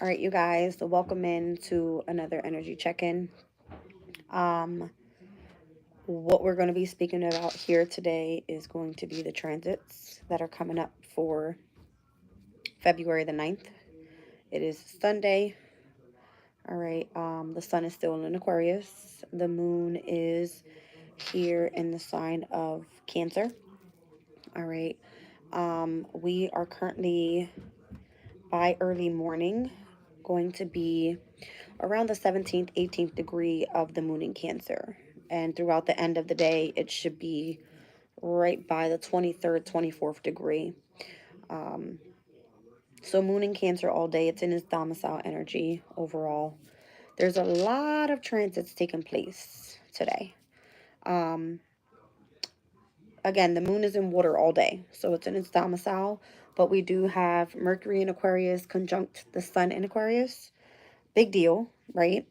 All right, you guys, so welcome in to another energy check-in. What we're going to be speaking about here today is going to be the transits that are coming up for February the 9th. It is Sunday. All right, the sun is still in Aquarius. The moon is here in the sign of Cancer. All right, we are currently by early morning going to be around the 17th, 18th degree of the moon in Cancer. And throughout the end of the day, it should be right by the 23rd, 24th degree. So moon in Cancer all day. It's in its domicile energy overall. There's a lot of transits taking place today. Again, the moon is in water all day, so it's in its domicile. But we do have Mercury in Aquarius conjunct the sun in Aquarius. Big deal, right?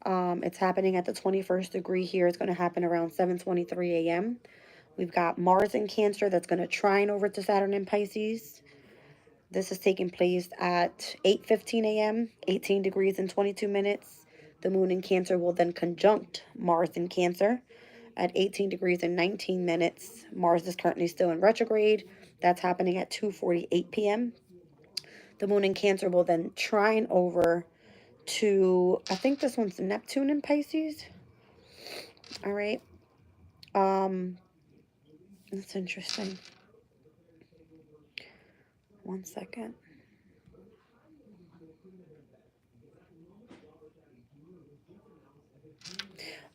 It's happening at the 21st degree here. It's going to happen around 7:23 a.m. We've got Mars in Cancer that's going to trine over to Saturn in Pisces. This is taking place at 8:15 a.m., 18 degrees and 22 minutes. The moon in Cancer will then conjunct Mars in Cancer at 18 degrees and 19 minutes. Mars is currently still in retrograde. That's happening at 2:48 p.m. The moon in Cancer will then trine over to, I think this one's Neptune in Pisces. All right. That's interesting. One second.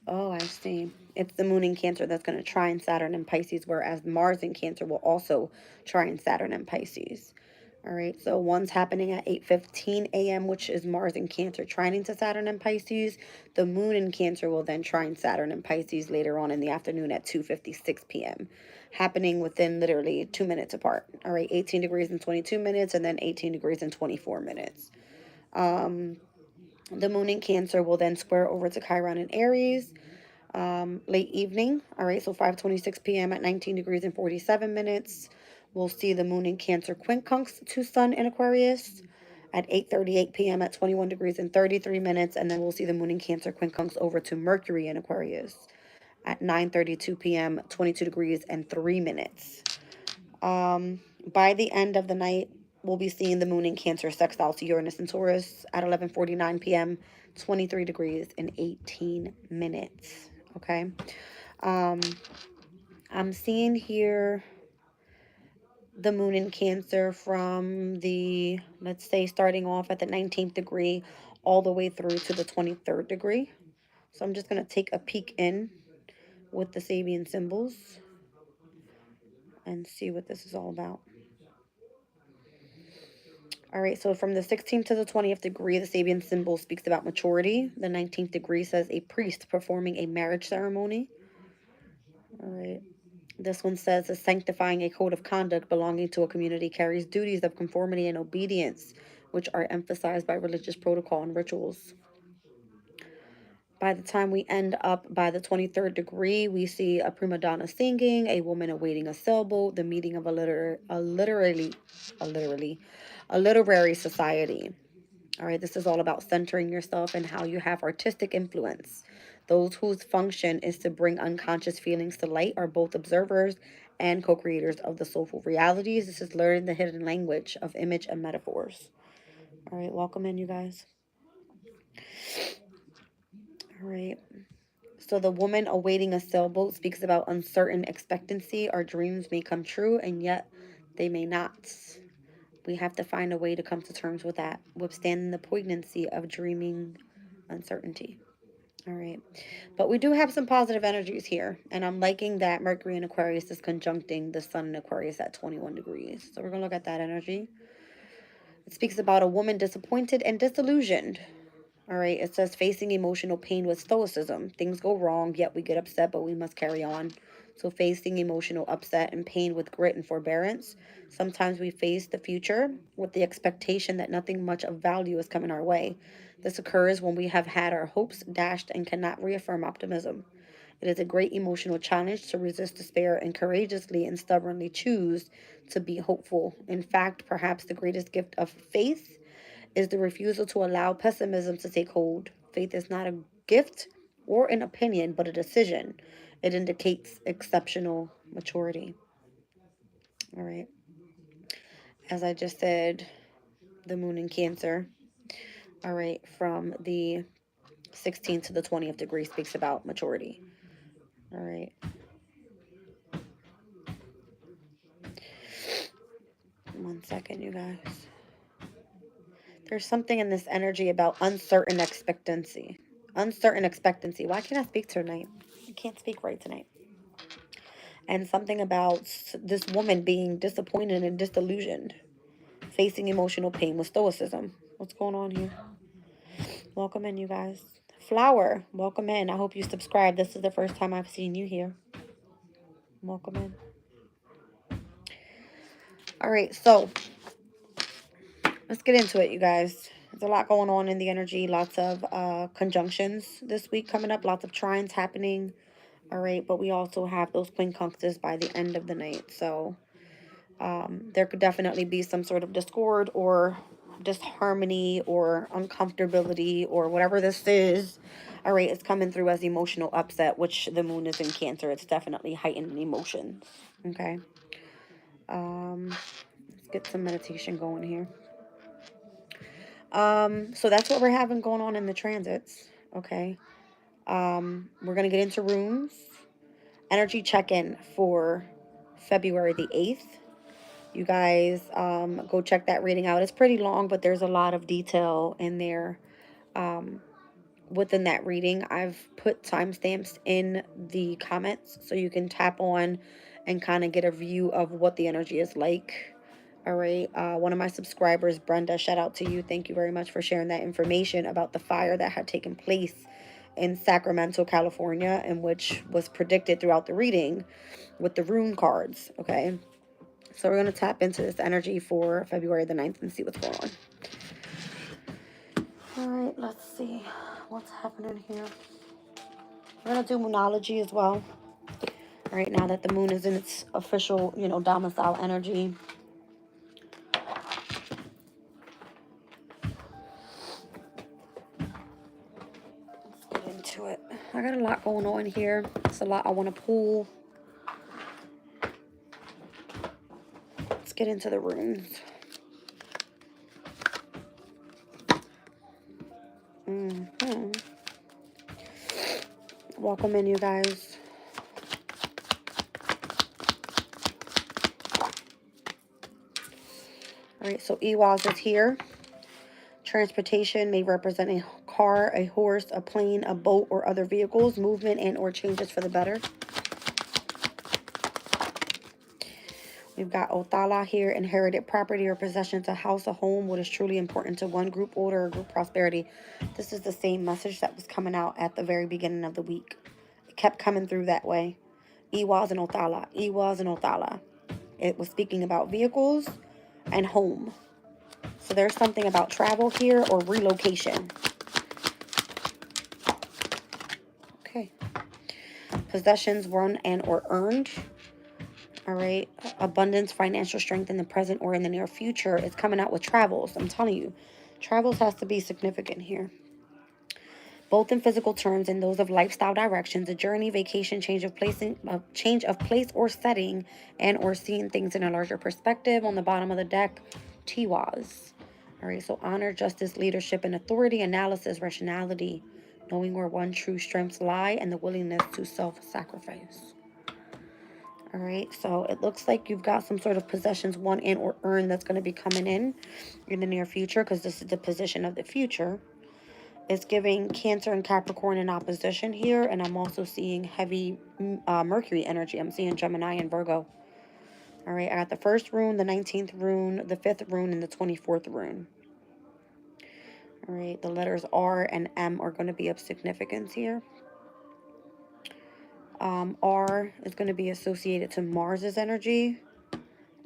Oh, I see. It's the moon in Cancer that's going to trine Saturn in Pisces, whereas Mars in Cancer will also trine Saturn in Pisces. All right, so one's happening at 8:15 a.m., which is Mars in Cancer trining to Saturn in Pisces. The moon in Cancer will then trine Saturn in Pisces later on in the afternoon at 2:56 p.m., happening within literally 2 minutes apart. All right, 18 degrees and 22 minutes, and then 18 degrees and 24 minutes. The moon in Cancer will then square over to Chiron in Aries late evening. All right, so 5:26 p.m. at 19 degrees and 47 minutes. We'll see the moon in Cancer quincunx to Sun in Aquarius at 8:38 p.m. at 21 degrees and 33 minutes. And then we'll see the moon in Cancer quincunx over to Mercury in Aquarius at 9:32 p.m., 22 degrees and 3 minutes. By the end of the night, we'll be seeing the moon in Cancer sextile to Uranus and Taurus at 11:49 p.m., 23 degrees and 18 minutes. Okay. I'm seeing here the moon in Cancer from the, let's say, starting off at the 19th degree all the way through to the 23rd degree. So I'm just going to take a peek in with the Sabian symbols and see what this is all about. All right, so from the 16th to the 20th degree, the Sabian symbol speaks about maturity. The 19th degree says a priest performing a marriage ceremony. All right. This one says, sanctifying a code of conduct belonging to a community carries duties of conformity and obedience, which are emphasized by religious protocol and rituals. By the time we end up by the 23rd degree, we see a prima donna singing, a woman awaiting a sailboat, the meeting of a literary society. All right, this is all about centering yourself and how you have artistic influence. Those whose function is to bring unconscious feelings to light are both observers and co-creators of the soulful realities. This is learning the hidden language of image and metaphors. All right, welcome in, you guys. All right. So the woman awaiting a sailboat speaks about uncertain expectancy. Our dreams may come true, and yet they may not. We have to find a way to come to terms with that, withstanding the poignancy of dreaming uncertainty. All right. But we do have some positive energies here. And I'm liking that Mercury in Aquarius is conjuncting the sun in Aquarius at 21 degrees. So we're going to look at that energy. It speaks about a woman disappointed and disillusioned. All right. It says facing emotional pain with stoicism. Things go wrong, yet we get upset, but we must carry on. So facing emotional upset and pain with grit and forbearance. Sometimes we face the future with the expectation that nothing much of value is coming our way. This occurs when we have had our hopes dashed and cannot reaffirm optimism. It is a great emotional challenge to resist despair and courageously and stubbornly choose to be hopeful. In fact, perhaps the greatest gift of faith is the refusal to allow pessimism to take hold. Faith is not a gift or an opinion, but a decision. It indicates exceptional maturity. All right. As I just said, the moon in Cancer. All right. From the 16th to the 20th degree speaks about maturity. All right. One second, you guys. There's something in this energy about uncertain expectancy. Uncertain expectancy. Why can't I speak tonight? I can't speak right tonight. And something about this woman being disappointed and disillusioned, facing emotional pain with stoicism. What's going on here? Welcome in, you guys. Flower, welcome in. I hope you subscribe. This is the first time I've seen you here. Welcome in. All right, so let's get into it, you guys. There's a lot going on in the energy. Lots of conjunctions this week coming up. Lots of trines happening. All right, but we also have those quincunxes by the end of the night. So there could definitely be some sort of discord or disharmony or uncomfortability or whatever this is. All right, it's coming through as emotional upset, which the moon is in Cancer. It's definitely heightened emotions. Okay. Let's get some meditation going here. So that's what we're having going on in the transits. Okay. We're gonna get into runes. Energy check-in for February the 8th. You guys go check that reading out. It's pretty long, but there's a lot of detail in there within that reading. I've put timestamps in the comments so you can tap on and kind of get a view of what the energy is like. All right. One of my subscribers, Brenda, shout out to you. Thank you very much for sharing that information about the fire that had taken place in Sacramento, California, and which was predicted throughout the reading with the rune cards. Okay. So we're going to tap into this energy for February the 9th and see what's going on. All right, let's see what's happening here. We're going to do moonology as well. All right, now that the moon is in its official, domicile energy. Let's get into it. I got a lot going on here. It's a lot I want to pull. Let's get into the runes. Welcome in, you guys. All right, so Ewaz is here. Transportation may represent a car, a horse, a plane, a boat, or other vehicles, movement and or changes for the better. We've got Othala here, inherited property or possessions, a house, a home, what is truly important to one group order or group prosperity. This is the same message that was coming out at the very beginning of the week. It kept coming through that way. Ewaz and Othala, Ewaz and Othala. It was speaking about vehicles and home. So there's something about travel here or relocation. Okay. Possessions won and or earned. All right. Abundance, financial strength in the present or in the near future is coming out with travels. I'm telling you, travels has to be significant here. Both in physical terms and those of lifestyle directions, a journey, vacation, change of place or setting, and or seeing things in a larger perspective. On the bottom of the deck, Tiwaz. All right, so honor, justice, leadership, and authority, analysis, rationality, knowing where one's true strengths lie, and the willingness to self-sacrifice. All right, so it looks like you've got some sort of possessions won and or earned that's going to be coming in the near future, because this is the position of the future. It's giving Cancer and Capricorn in opposition here, and I'm also seeing heavy Mercury energy. I'm seeing Gemini and Virgo. All right, I got the first rune, the 19th rune, the 5th rune, and the 24th rune. All right, the letters R and M are going to be of significance here. R is going to be associated to Mars's energy.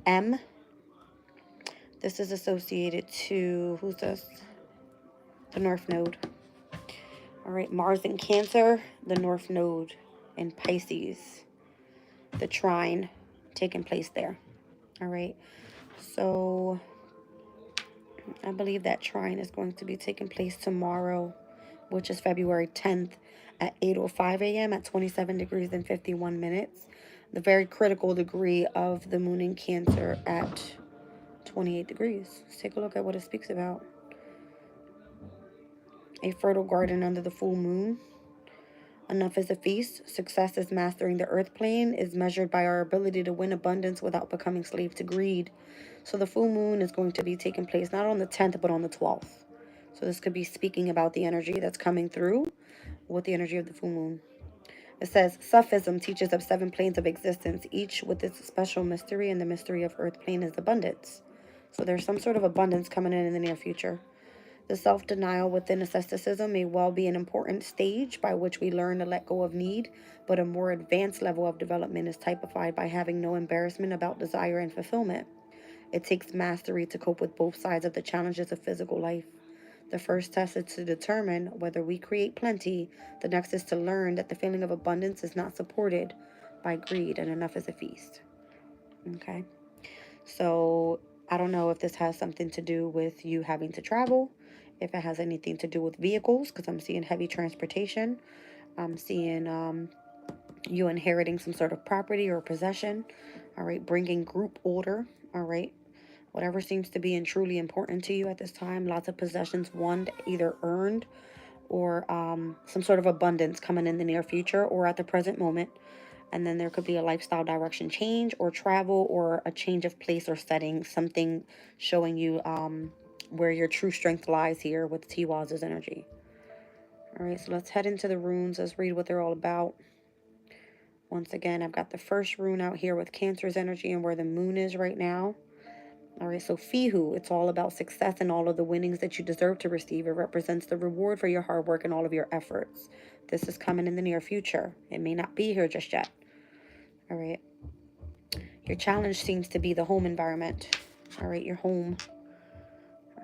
M, this is associated to, who's this? The North Node. All right, Mars in Cancer, the North Node in Pisces. The trine taking place there. All right, so I believe that trine is going to be taking place tomorrow, which is February 10th at 8:05 a.m. at 27 degrees and 51 minutes. The very critical degree of the moon in Cancer at 28 degrees. Let's take a look at what it speaks about. A fertile garden under the full moon. Enough is a feast. Success is mastering the earth plane, is measured by our ability to win abundance without becoming slave to greed. So the full moon is going to be taking place not on the 10th, but on the 12th. So this could be speaking about the energy that's coming through with the energy of the full moon. It says, Sufism teaches of 7 planes of existence, each with its special mystery, and the mystery of earth plane is abundance. So there's some sort of abundance coming in the near future. The self-denial within asceticism may well be an important stage by which we learn to let go of need, but a more advanced level of development is typified by having no embarrassment about desire and fulfillment. It takes mastery to cope with both sides of the challenges of physical life. The first test is to determine whether we create plenty. The next is to learn that the feeling of abundance is not supported by greed and enough is a feast. Okay? So I don't know if this has something to do with you having to travel, if it has anything to do with vehicles, because I'm seeing heavy transportation. I'm seeing you inheriting some sort of property or possession. All right, bringing group order. All right, whatever seems to be and truly important to you at this time. Lots of possessions, one either earned or some sort of abundance coming in the near future or at the present moment. And then there could be a lifestyle direction change or travel or a change of place or setting, something showing you where your true strength lies here with Tiwaz's energy. All right, so let's head into the runes. Let's read what they're all about. Once again, I've got the first rune out here with Cancer's energy and where the moon is right now. All right, so Fihu, it's all about success and all of the winnings that you deserve to receive. It represents the reward for your hard work and all of your efforts. This is coming in the near future. It may not be here just yet. All right. Your challenge seems to be the home environment. All right, your home.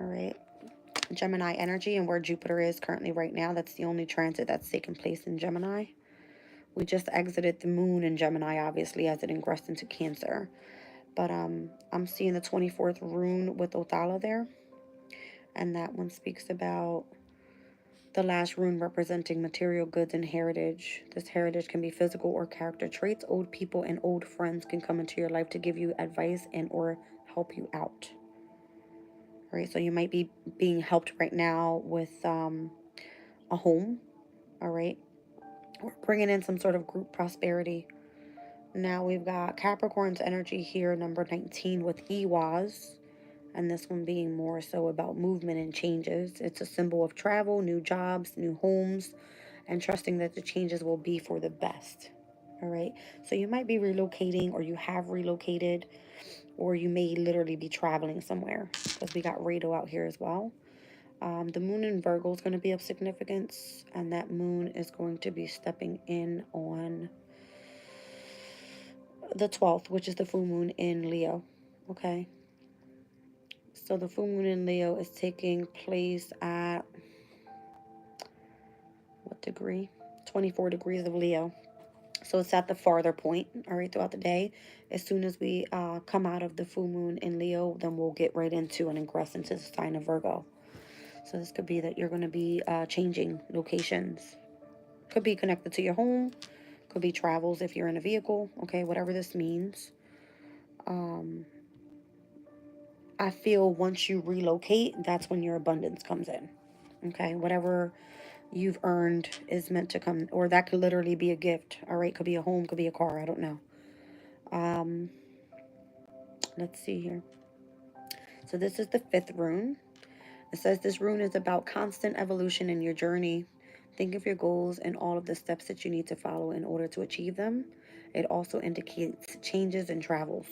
All right. Gemini energy and where Jupiter is currently right now. That's the only transit that's taking place in Gemini. We just exited the moon in Gemini, obviously, as it ingressed into Cancer. But I'm seeing the 24th rune with Othala there. And that one speaks about the last rune representing material goods and heritage. This heritage can be physical or character traits. Old people and old friends can come into your life to give you advice and or help you out. All right, so you might be being helped right now with a home. All right, or bringing in some sort of group prosperity. Now we've got Capricorn's energy here, number 19 with Iwaz. And this one being more so about movement and changes. It's a symbol of travel, new jobs, new homes, and trusting that the changes will be for the best. All right. So you might be relocating, or you have relocated, or you may literally be traveling somewhere, because we got Rado out here as well. The moon in Virgo is going to be of significance, and that moon is going to be stepping in on the 12th, which is the full moon in Leo. Okay. So the full moon in Leo is taking place at what degree? 24 degrees of Leo. So it's at the farther point, all right, throughout the day. As soon as we come out of the full moon in Leo, then we'll get right into and ingress into the sign of Virgo. So this could be that you're going to be changing locations. Could be connected to your home. Could be travels if you're in a vehicle. Okay, whatever this means. I feel once you relocate, that's when your abundance comes in. Okay, whatever you've earned is meant to come, or that could literally be a gift. All right, could be a home, could be a car. I don't know. Let's see here. So this is the 5th rune. It says this rune is about constant evolution in your journey. Think of your goals and all of the steps that you need to follow in order to achieve them. It also indicates changes and travels.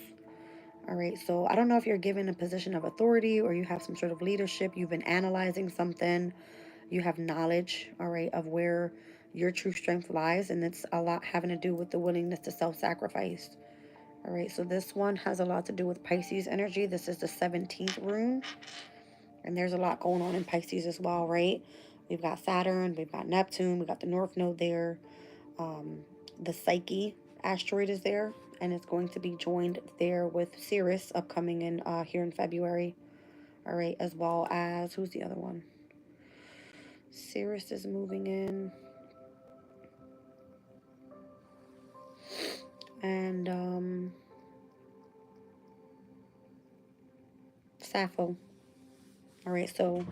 All right, so I don't know if you're given a position of authority or you have some sort of leadership. You've been analyzing something. You have knowledge, all right, of where your true strength lies. And it's a lot having to do with the willingness to self-sacrifice. All right, so this one has a lot to do with Pisces energy. This is the 17th rune. And there's a lot going on in Pisces as well, right? We've got Saturn, we've got Neptune, we've got the North Node there. The Psyche asteroid is there, and it's going to be joined there with Sirius upcoming in here in February. All right, as well as, who's the other one? Sirius is moving in. And Sappho. All right, so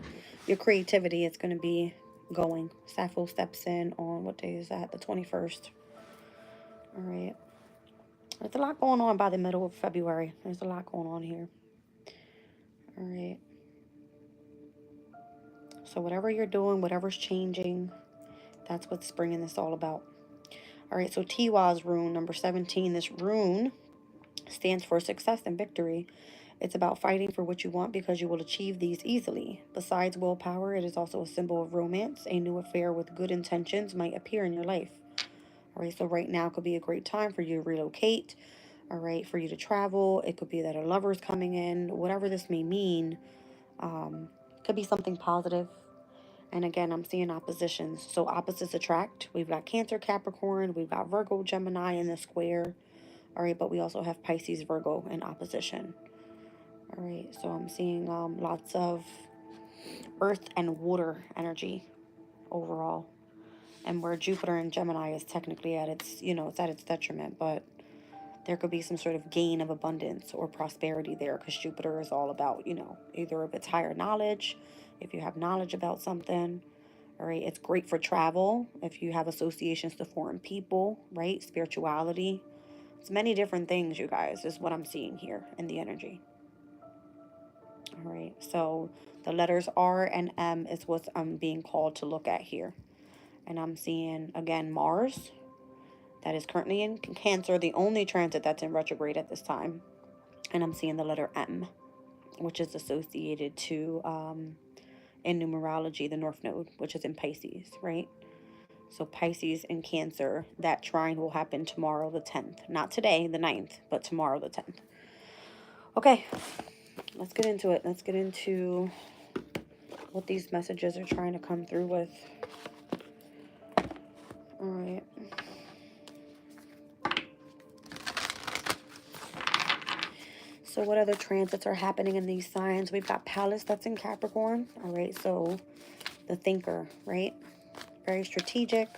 your creativity is going to be going. Sappho steps in on, what day is that? The 21st. All right. There's a lot going on by the middle of February. There's a lot going on here. All right. So whatever you're doing, whatever's changing, that's what spring in this all about. All right, so Tiwa's rune, number 17. This rune stands for success and victory. It's about fighting for what you want because you will achieve these easily. Besides willpower, it is also a symbol of romance. A new affair with good intentions might appear in your life. All right, so right now could be a great time for you to relocate. All right, for you to travel. It could be that a lover is coming in. Whatever this may mean, could be something positive. And again, I'm seeing oppositions. So opposites attract. We've got Cancer, Capricorn. We've got Virgo, Gemini in the square. All right, but we also have Pisces, Virgo in opposition. All right, so I'm seeing lots of earth and water energy overall. And where Jupiter and Gemini is technically at its, it's at its detriment, but there could be some sort of gain of abundance or prosperity there because Jupiter is all about, either if it's higher knowledge, if you have knowledge about something. All right, it's great for travel if you have associations to foreign people, right? Spirituality. It's many different things, you guys, is what I'm seeing here in the energy. All right, so the letters R and M is what I'm being called to look at here. And I'm seeing, again, Mars, that is currently in Cancer, the only transit that's in retrograde at this time. And I'm seeing the letter M, which is associated to, in numerology, the North Node, which is in Pisces, right? So Pisces and Cancer, that trine will happen tomorrow, the 10th. Not today, the 9th, but tomorrow, the 10th. Okay, let's get into it. Let's get into what these messages are trying to come through with. All right. So what other transits are happening in these signs? We've got Pallas that's in Capricorn. All right, so the thinker, right? Very strategic.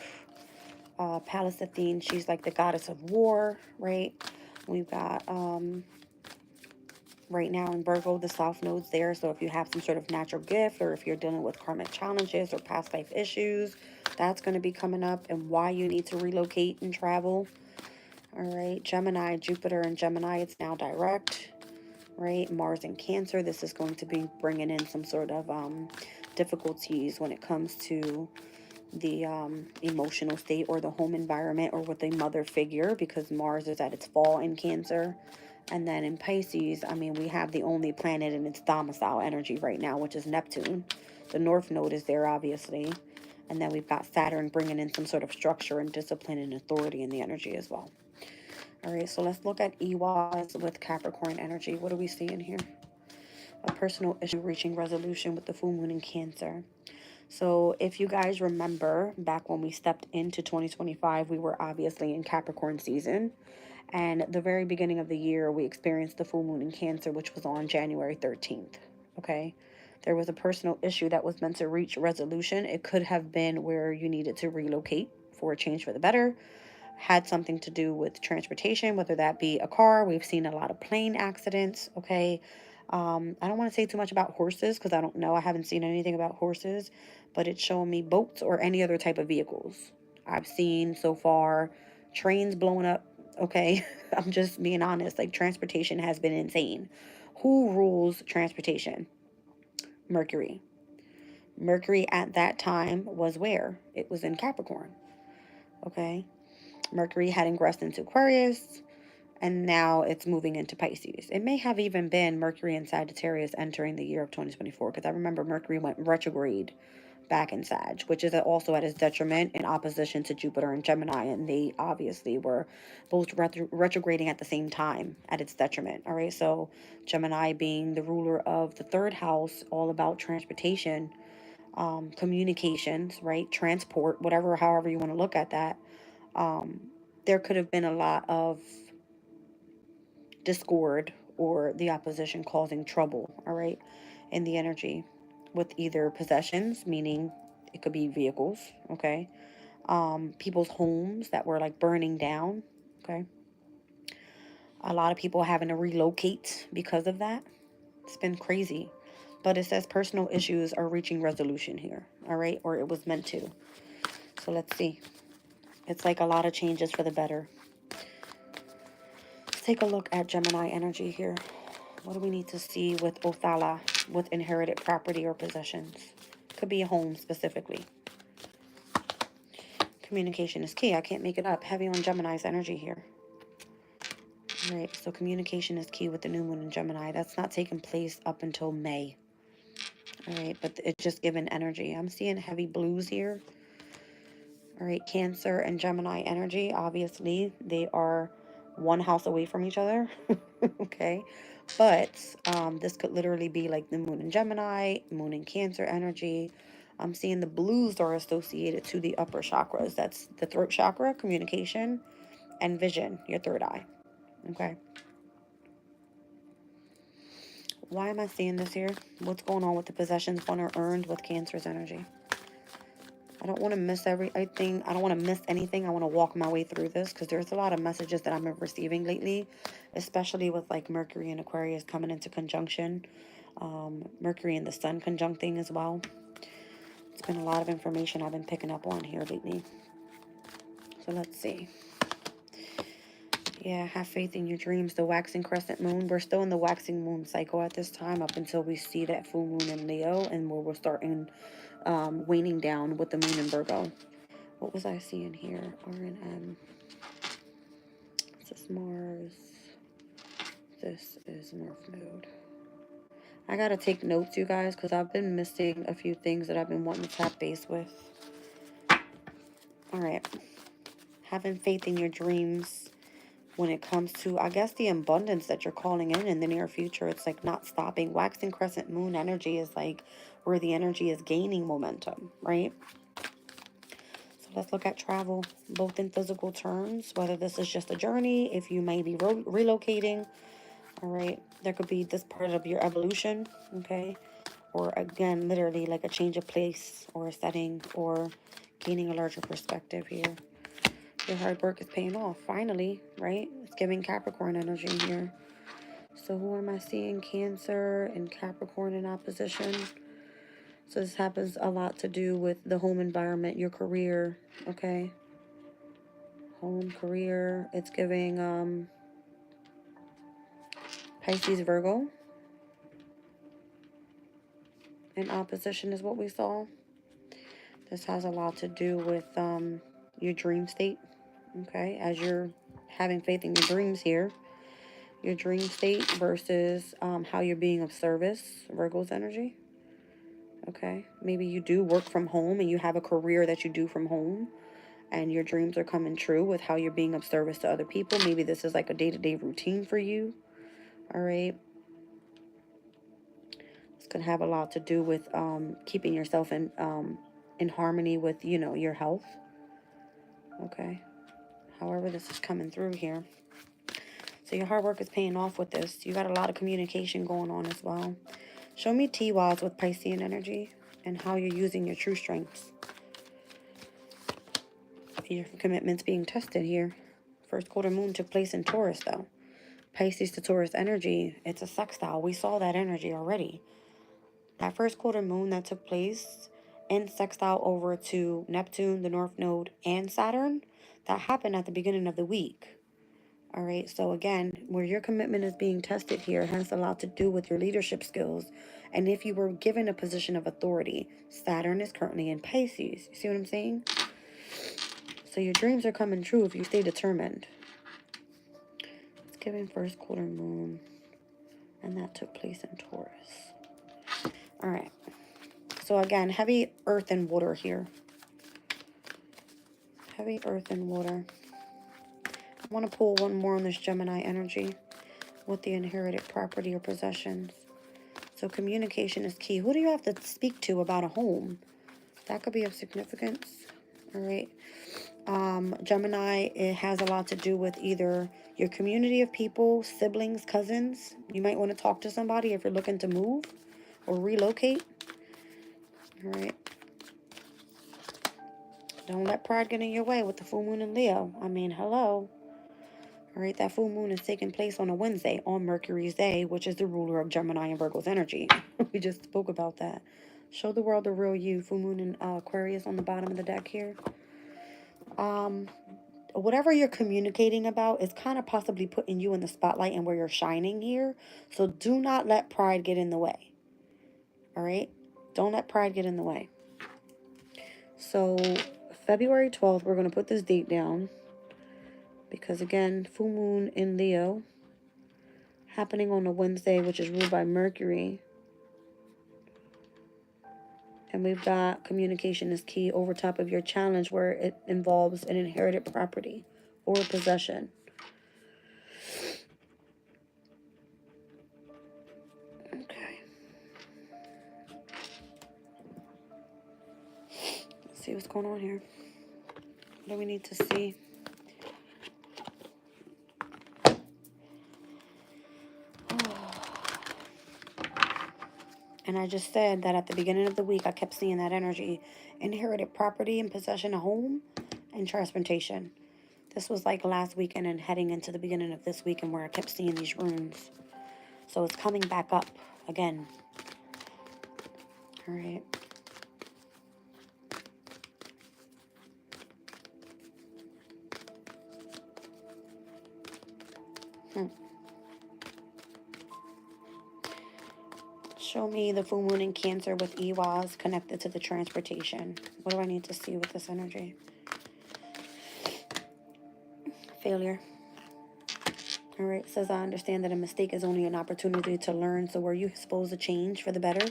Pallas Athene, she's like the goddess of war, right? We've got right now in Virgo, the South Node's there. So if you have some sort of natural gift or if you're dealing with karmic challenges or past life issues, that's going to be coming up and why you need to relocate and travel. All right, Gemini, Jupiter and Gemini, it's now direct, right? Mars and Cancer, this is going to be bringing in some sort of difficulties when it comes to the emotional state or the home environment or with a mother figure because Mars is at its fall in Cancer. And then in Pisces, I mean, we have the only planet in its domicile energy right now, which is Neptune. The North Node is there, obviously. And then we've got Saturn bringing in some sort of structure and discipline and authority in the energy as well. All right, so let's look at EYs with Capricorn energy. What are we seeing here? A personal issue reaching resolution with the full moon in Cancer. So if you guys remember, back when we stepped into 2025, we were obviously in Capricorn season. And the very beginning of the year, we experienced the full moon in Cancer, which was on January 13th. Okay. There was a personal issue that was meant to reach resolution. It could have been where you needed to relocate for a change for the better. Had something to do with transportation, whether that be a car. We've seen a lot of plane accidents. Okay. I don't want to say too much about horses because I don't know. I haven't seen anything about horses, but it's showing me boats or any other type of vehicles. I've seen so far trains blowing up. Okay. I'm just being honest. Like, transportation has been insane. Who rules transportation? Mercury. Mercury at that time was where? It was in Capricorn. Okay. Mercury had ingressed into Aquarius, and now it's moving into Pisces. It may have even been Mercury and Sagittarius entering the year of 2024, because I remember Mercury went retrograde back in Sag, which is also at its detriment in opposition to Jupiter and Gemini, and they obviously were both retrograding at the same time at its detriment. All right, so Gemini being the ruler of the third house, all about transportation, communications, right? Transport, whatever, however you want to look at that. There could have been a lot of discord or the opposition causing trouble, all right, in the energy with either possessions, meaning it could be vehicles, okay, people's homes that were like burning down, okay. A lot of people having to relocate because of that. It's been crazy. But it says personal issues are reaching resolution here, all right, or it was meant to. So let's see. It's like a lot of changes for the better. Let's take a look at Gemini energy here. What do we need to see with Othala, with inherited property or possessions? Could be a home specifically. Communication is key. I can't make it up. Heavy on Gemini's energy here. All right, so communication is key with the new moon in Gemini. That's not taking place up until May. All right, but it's just given energy. I'm seeing heavy blues here. All right, Cancer and Gemini energy. Obviously, they are one house away from each other. Okay, but this could literally be like the moon in Gemini, moon in Cancer energy. I'm seeing the blues are associated to the upper chakras. That's the throat chakra, communication, and vision, your third eye. Okay. Why am I seeing this here? What's going on with the possessions won or earned with Cancer's energy? I don't want to miss everything. I don't want to miss anything. I want to walk my way through this because there's a lot of messages that I'm receiving lately, especially with like Mercury and Aquarius coming into conjunction. Mercury and the Sun conjuncting as well. It's been a lot of information I've been picking up on here lately. So let's see. Yeah, have faith in your dreams. The waxing crescent moon. We're still in the waxing moon cycle at this time up until we see that full moon in Leo, and where we're starting waning down with the moon in Virgo. What was I seeing here? RNM. This is Mars. This is North Node. I gotta take notes, you guys, because I've been missing a few things that I've been wanting to tap base with. All right. Having faith in your dreams when it comes to, I guess, the abundance that you're calling in the near future. It's like not stopping. Waxing crescent moon energy is like where the energy is gaining momentum, right? So let's look at travel, both in physical terms, whether this is just a journey, if you may be relocating. All right, there could be this part of your evolution, okay? Or again, literally like a change of place or a setting or gaining a larger perspective here. Your hard work is paying off, finally, right? It's giving Capricorn energy here. So who am I seeing? Cancer and Capricorn in opposition. So this happens a lot to do with the home environment, your career, okay? Home, career. It's giving Pisces, Virgo. In opposition is what we saw. This has a lot to do with your dream state, okay? As you're having faith in your dreams here. Your dream state versus how you're being of service, Virgo's energy. Okay, maybe you do work from home and you have a career that you do from home and your dreams are coming true with how you're being of service to other people. Maybe this is like a day-to-day routine for you. All right. This could have a lot to do with keeping yourself in harmony with, you know, your health. Okay. However, this is coming through here. So your hard work is paying off with this. You got a lot of communication going on as well. Show me T-Waz with Piscean energy and how you're using your true strengths. Your commitment's being tested here. First quarter moon took place in Taurus, though. Pisces to Taurus energy, it's a sextile. We saw that energy already. That first quarter moon that took place in sextile over to Neptune, the North Node, and Saturn, that happened at the beginning of the week. All right, so again, where your commitment is being tested here has a lot to do with your leadership skills. And if you were given a position of authority, Saturn is currently in Pisces. You see what I'm saying? So your dreams are coming true if you stay determined. It's giving first quarter moon, and that took place in Taurus. All right, so again, heavy earth and water here. Heavy earth and water. I want to pull one more on this Gemini energy with the inherited property or possessions. So communication is key. Who do you have to speak to about a home? That could be of significance. All right. Gemini, it has a lot to do with either your community of people, siblings, cousins. You might want to talk to somebody if you're looking to move or relocate. All right. Don't let pride get in your way with the full moon in Leo. I mean, hello. All right, that full moon is taking place on a Wednesday, on Mercury's day, which is the ruler of Gemini and Virgo's energy. We just spoke about that. Show the world the real you. Full moon in Aquarius on the bottom of the deck here. Whatever you're communicating about is kind of possibly putting you in the spotlight and where you're shining here. So do not let pride get in the way. All right? Don't let pride get in the way. So February 12th, we're going to put this date down. Because again, full moon in Leo, happening on a Wednesday, which is ruled by Mercury. And we've got communication is key over top of your challenge, where it involves an inherited property or possession. Okay. Let's see what's going on here. What do we need to see? And I just said that at the beginning of the week, I kept seeing that energy. Inherited property and possession, a home, and transportation. This was like last weekend and heading into the beginning of this weekend where I kept seeing these runes. So it's coming back up again. All right. Show me the full moon in Cancer with Ewas connected to the transportation. What do I need to see with this energy? Failure. All right, it says, I understand that a mistake is only an opportunity to learn. So were you supposed to change for the better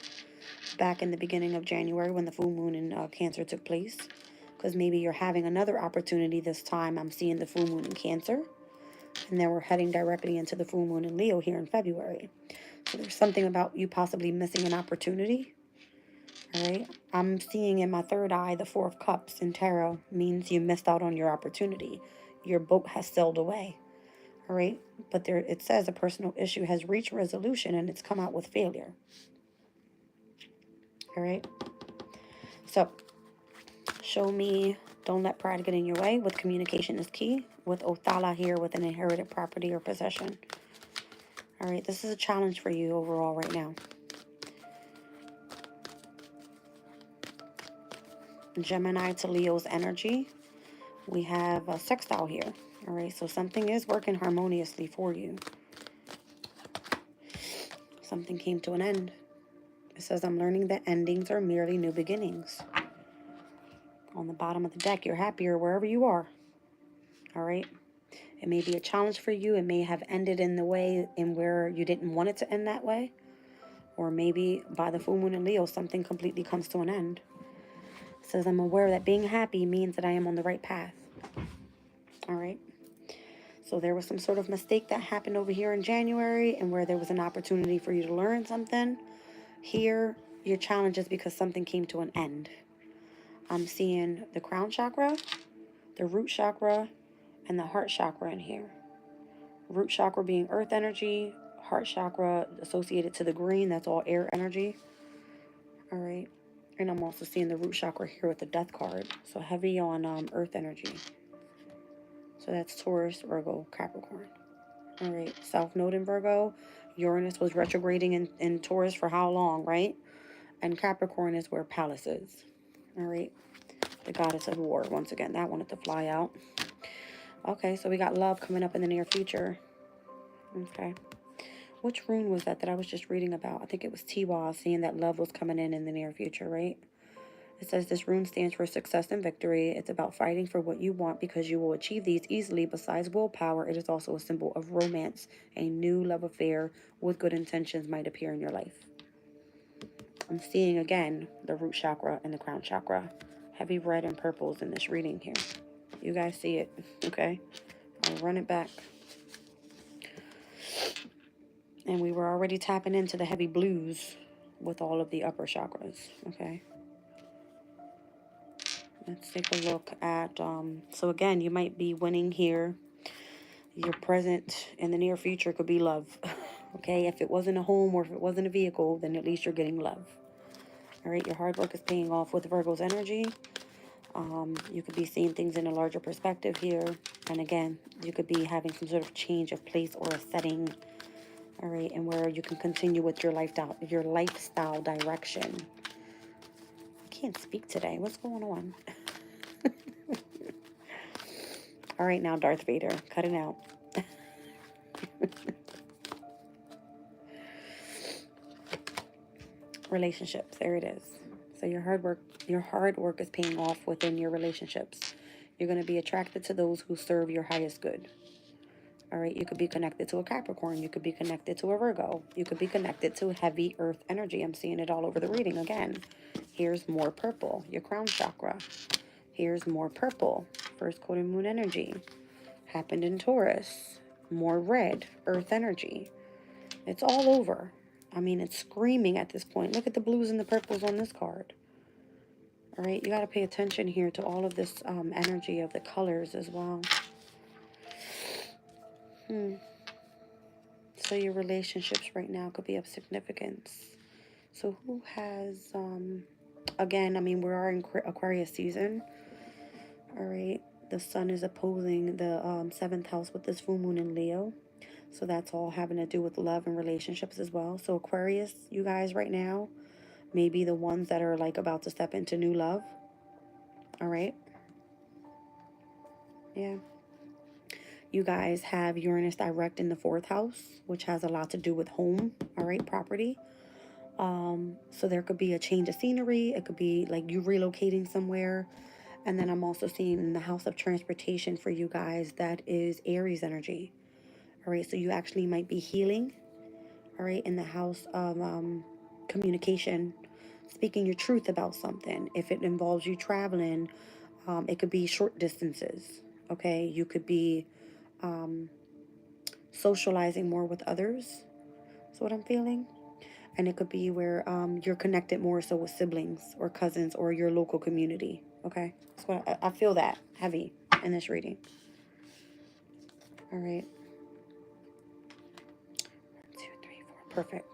back in the beginning of January when the full moon in Cancer took place? Because maybe you're having another opportunity this time. I'm seeing the full moon in Cancer. And then we're heading directly into the full moon in Leo here in February. So there's something about you possibly missing an opportunity. All right. I'm seeing in my third eye, the Four of Cups in tarot means you missed out on your opportunity. Your boat has sailed away. All right. But there, it says a personal issue has reached resolution and it's come out with failure. All right. So show me, don't let pride get in your way with communication is key. With Othala here with an inherited property or possession. All right. This is a challenge for you overall right now. Gemini to Leo's energy. We have a sextile here. All right, so something is working harmoniously for you. Something came to an end. It says, I'm learning that endings are merely new beginnings. On the bottom of the deck, you're happier wherever you are. All right. It may be a challenge for you. It may have ended in the way in where you didn't want it to end that way. Or maybe by the full moon in Leo, something completely comes to an end. It says, I'm aware that being happy means that I am on the right path. All right. So there was some sort of mistake that happened over here in January and where there was an opportunity for you to learn something. Here, your challenge is because something came to an end. I'm seeing the crown chakra, the root chakra, and the heart chakra in here. Root chakra being earth energy, heart chakra associated to the green, that's all air energy. All right. And I'm also seeing the root chakra here with the death card. So heavy on earth energy. So that's Taurus, Virgo, Capricorn. All right, South Node in Virgo. Uranus was retrograding in Taurus for how long, right? And Capricorn is where Pallas is. All right, the goddess of war. Once again, that wanted to fly out. Okay, so we got love coming up in the near future. Okay. Which rune was that I was just reading about? I think it was Tiwa, seeing that love was coming in the near future, right? It says this rune stands for success and victory. It's about fighting for what you want because you will achieve these easily. Besides willpower, it is also a symbol of romance. A new love affair with good intentions might appear in your life. I'm seeing again the root chakra and the crown chakra. Heavy red and purples in this reading here. You guys see it, okay? I'll run it back. And we were already tapping into the heavy blues with all of the upper chakras, okay? Let's take a look at, so again, you might be winning here. Your present in the near future could be love. Okay, if it wasn't a home or if it wasn't a vehicle, then at least you're getting love. All right, your hard work is paying off with Virgo's energy. You could be seeing things in a larger perspective here. And again, you could be having some sort of change of place or a setting. All right, and where you can continue with your lifestyle direction. I can't speak today. What's going on? All right, now Darth Vader, cut it out. Relationships, there it is. So your hard work is paying off within your relationships. You're going to be attracted to those who serve your highest good. All right, you could be connected to a Capricorn. You could be connected to a Virgo. You could be connected to heavy earth energy. I'm seeing it all over the reading again. Here's more purple, your crown chakra. Here's more purple, first quarter moon energy. Happened in Taurus. More red, earth energy. It's all over. I mean, it's screaming at this point. Look at the blues and the purples on this card. All right, you got to pay attention here to all of this energy of the colors as well. So your relationships right now could be of significance. So who has, again, I mean, we are in Aquarius season. All right, the sun is opposing the 7th house with this full moon in Leo. So that's all having to do with love and relationships as well. So Aquarius, you guys right now, may be the ones that are like about to step into new love. All right. Yeah. You guys have Uranus direct in the 4th house, which has a lot to do with home. All right. Property. So there could be a change of scenery. It could be like you relocating somewhere. And then I'm also seeing in the house of transportation for you guys, that is Aries energy. All right. So you actually might be healing. All right. In the house of communication, speaking your truth about something. If it involves you traveling, it could be short distances. Okay. You could be socializing more with others. That's what I'm feeling. And it could be where you're connected more so with siblings or cousins or your local community. Okay. That's what I feel that heavy in this reading. All right. 1, 2, 3, 4. Perfect.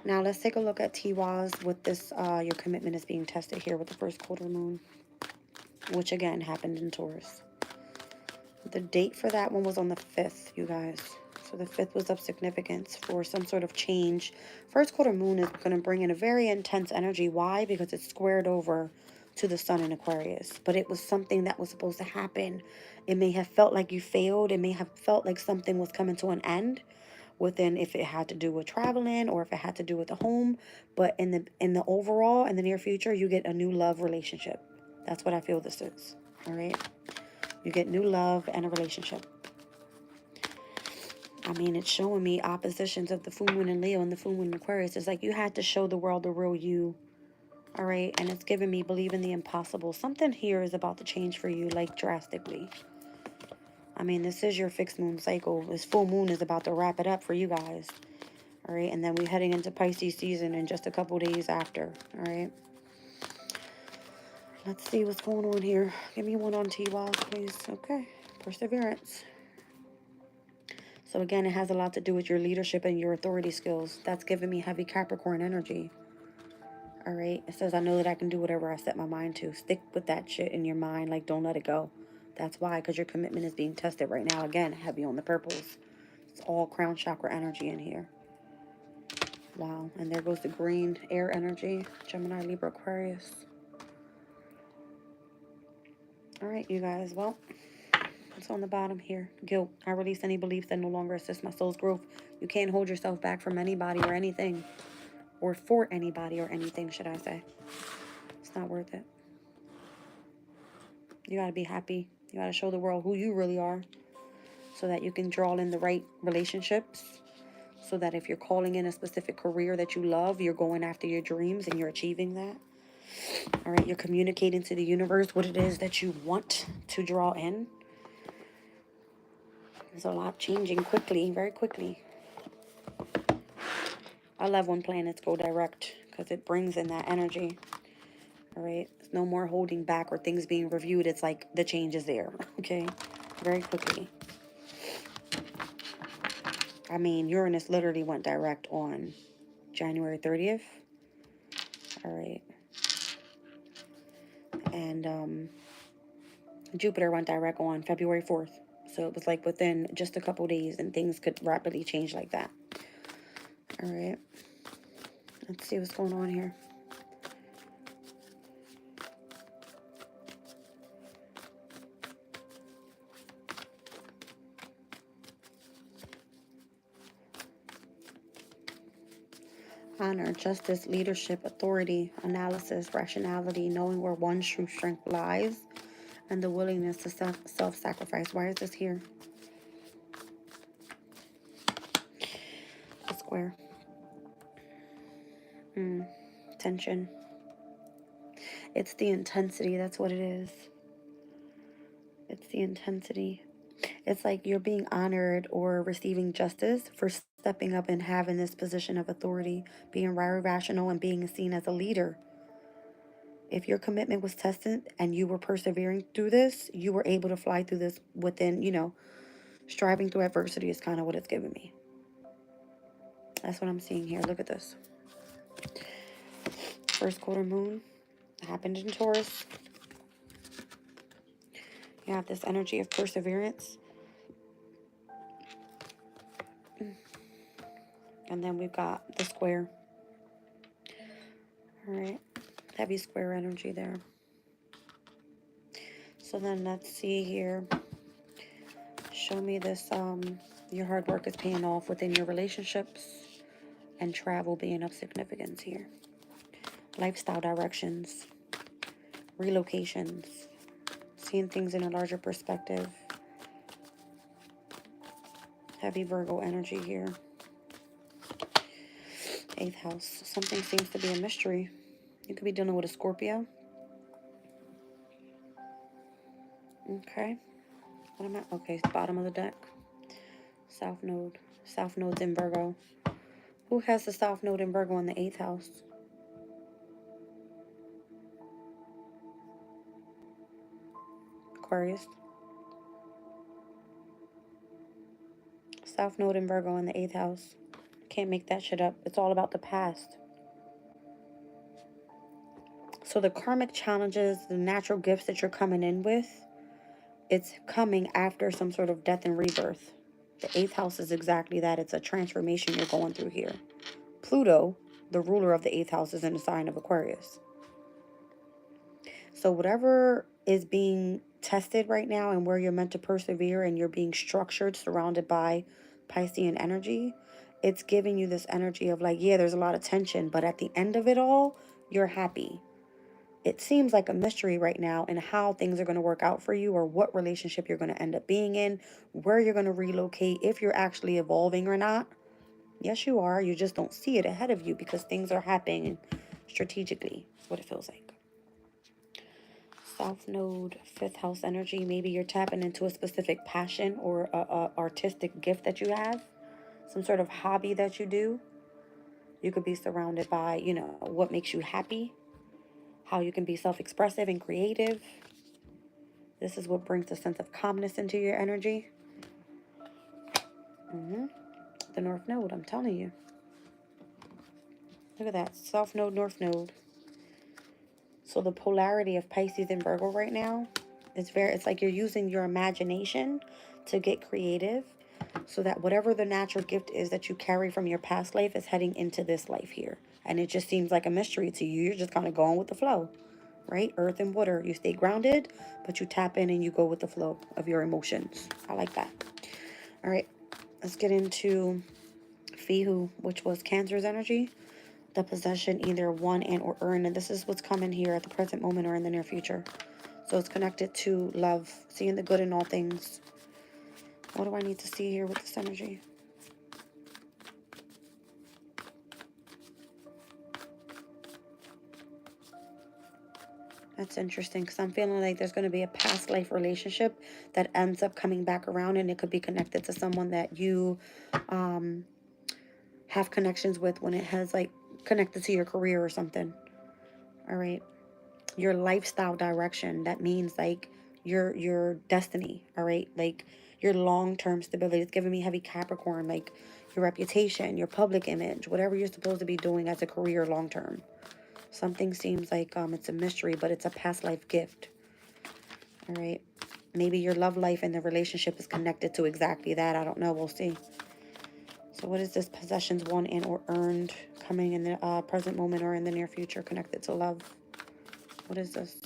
Now let's take a look at Tiwaz with this. Your commitment is being tested here with the first quarter moon, which again happened in Taurus. The date for that one was on the 5th, you guys. So the 5th was of significance for some sort of change. First quarter moon is going to bring in a very intense energy. Why? Because it's squared over to the sun in Aquarius. But it was something that was supposed to happen. It may have felt like you failed. It may have felt like something was coming to an end within, if it had to do with traveling or if it had to do with the home. But in the overall, in the near future, you get a new love relationship. That's what I feel this is. All right. You get new love and a relationship. I mean, it's showing me oppositions of the full moon in Leo and the full moon in Aquarius. It's like you had to show the world the real you. All right. And it's giving me believe in the impossible. Something here is about to change for you, like drastically. I mean, this is your fixed moon cycle. This full moon is about to wrap it up for you guys. All right. And then we're heading into Pisces season in just a couple days after. All right. Let's see what's going on here. Give me one on T-Wall, please. Okay. Perseverance. So again, it has a lot to do with your leadership and your authority skills. That's giving me heavy Capricorn energy. All right. It says, I know that I can do whatever I set my mind to. Stick with that shit in your mind. Like, don't let it go. That's why, because your commitment is being tested right now. Again, heavy on the purples. It's all crown chakra energy in here. Wow. And there goes the green air energy. Gemini, Libra, Aquarius. All right, you guys. Well, it's on the bottom here. Guilt. I release any beliefs that no longer assist my soul's growth. You can't hold yourself back from anybody or anything. Or for anybody or anything, should I say. It's not worth it. You got to be happy. You got to show the world who you really are. So that you can draw in the right relationships. So that if you're calling in a specific career that you love, you're going after your dreams and you're achieving that. All right, you're communicating to the universe what it is that you want to draw in. There's a lot changing quickly, very quickly. I love when planets go direct because it brings in that energy. All right. There's no more holding back or things being reviewed. It's like the change is there. Okay. Very quickly. I mean, Uranus literally went direct on January 30th. All right. And Jupiter went direct on February 4th. So it was like within just a couple days, and things could rapidly change like that. All right. Let's see what's going on here. Honor, justice, leadership, authority, analysis, rationality, knowing where one's true strength lies, and the willingness to self-sacrifice. Why is this here? The square. Tension. It's the intensity. That's what it is. It's the intensity. It's like you're being honored or receiving justice for stepping up and having this position of authority, being very rational and being seen as a leader. If your commitment was tested and you were persevering through this, you were able to fly through this within, striving through adversity is kind of what it's giving me. That's what I'm seeing here. Look at this. First quarter moon happened in Taurus. You have this energy of perseverance. And then we've got the square. All right. Heavy square energy there. So then let's see here. Show me this. Your hard work is paying off within your relationships, and travel being of significance here. Lifestyle directions, relocations, seeing things in a larger perspective. Heavy Virgo energy here. 8th house. Something seems to be a mystery. You could be dealing with a Scorpio. Okay. What am I? Okay, bottom of the deck. South node. South node's in Virgo. Who has the South node in Virgo in the 8th house? Aquarius. South node in Virgo in the 8th house. Can't make that shit up. It's all about the past. So the karmic challenges, the natural gifts that you're coming in with, it's coming after some sort of death and rebirth. The 8th house is exactly that. It's a transformation you're going through here. Pluto, the ruler of the 8th house, is in the sign of Aquarius. So whatever is being tested right now and where you're meant to persevere and you're being structured, surrounded by Piscean energy, it's giving you this energy of like, yeah, there's a lot of tension, but at the end of it all, you're happy. It seems like a mystery right now in how things are going to work out for you, or what relationship you're going to end up being in, where you're going to relocate, if you're actually evolving or not. Yes, you are. You just don't see it ahead of you because things are happening strategically. That's what it feels like. South node, 5th house energy. Maybe you're tapping into a specific passion or a artistic gift that you have, some sort of hobby that you do. You could be surrounded by, what makes you happy, how you can be self-expressive and creative. This is what brings a sense of calmness into your energy. The North Node, I'm telling you. Look at that. South Node, North Node. So the polarity of Pisces and Virgo right now, it's like you're using your imagination to get creative, so that whatever the natural gift is that you carry from your past life is heading into this life here. And it just seems like a mystery to you. You're just kind of going with the flow, right? Earth and water. You stay grounded, but you tap in and you go with the flow of your emotions. I like that. All right, let's get into Fihu, which was Cancer's energy. The possession, either won and or earned. And this is what's coming here at the present moment or in the near future. So it's connected to love, seeing the good in all things. What do I need to see here with this energy? That's interesting, because I'm feeling like there's going to be a past life relationship that ends up coming back around, and it could be connected to someone that you have connections with when it has like connected to your career or something. All right. your lifestyle direction. That means like your destiny, all right? Like your long-term stability. It's giving me heavy Capricorn, like your reputation, your public image, whatever you're supposed to be doing as a career long term. Something seems like it's a mystery, but it's a past life gift. All right. Maybe your love life and the relationship is connected to exactly that. I don't know. We'll see. So what is this? Possessions won and or earned, coming in the present moment or in the near future, connected to love. What is this?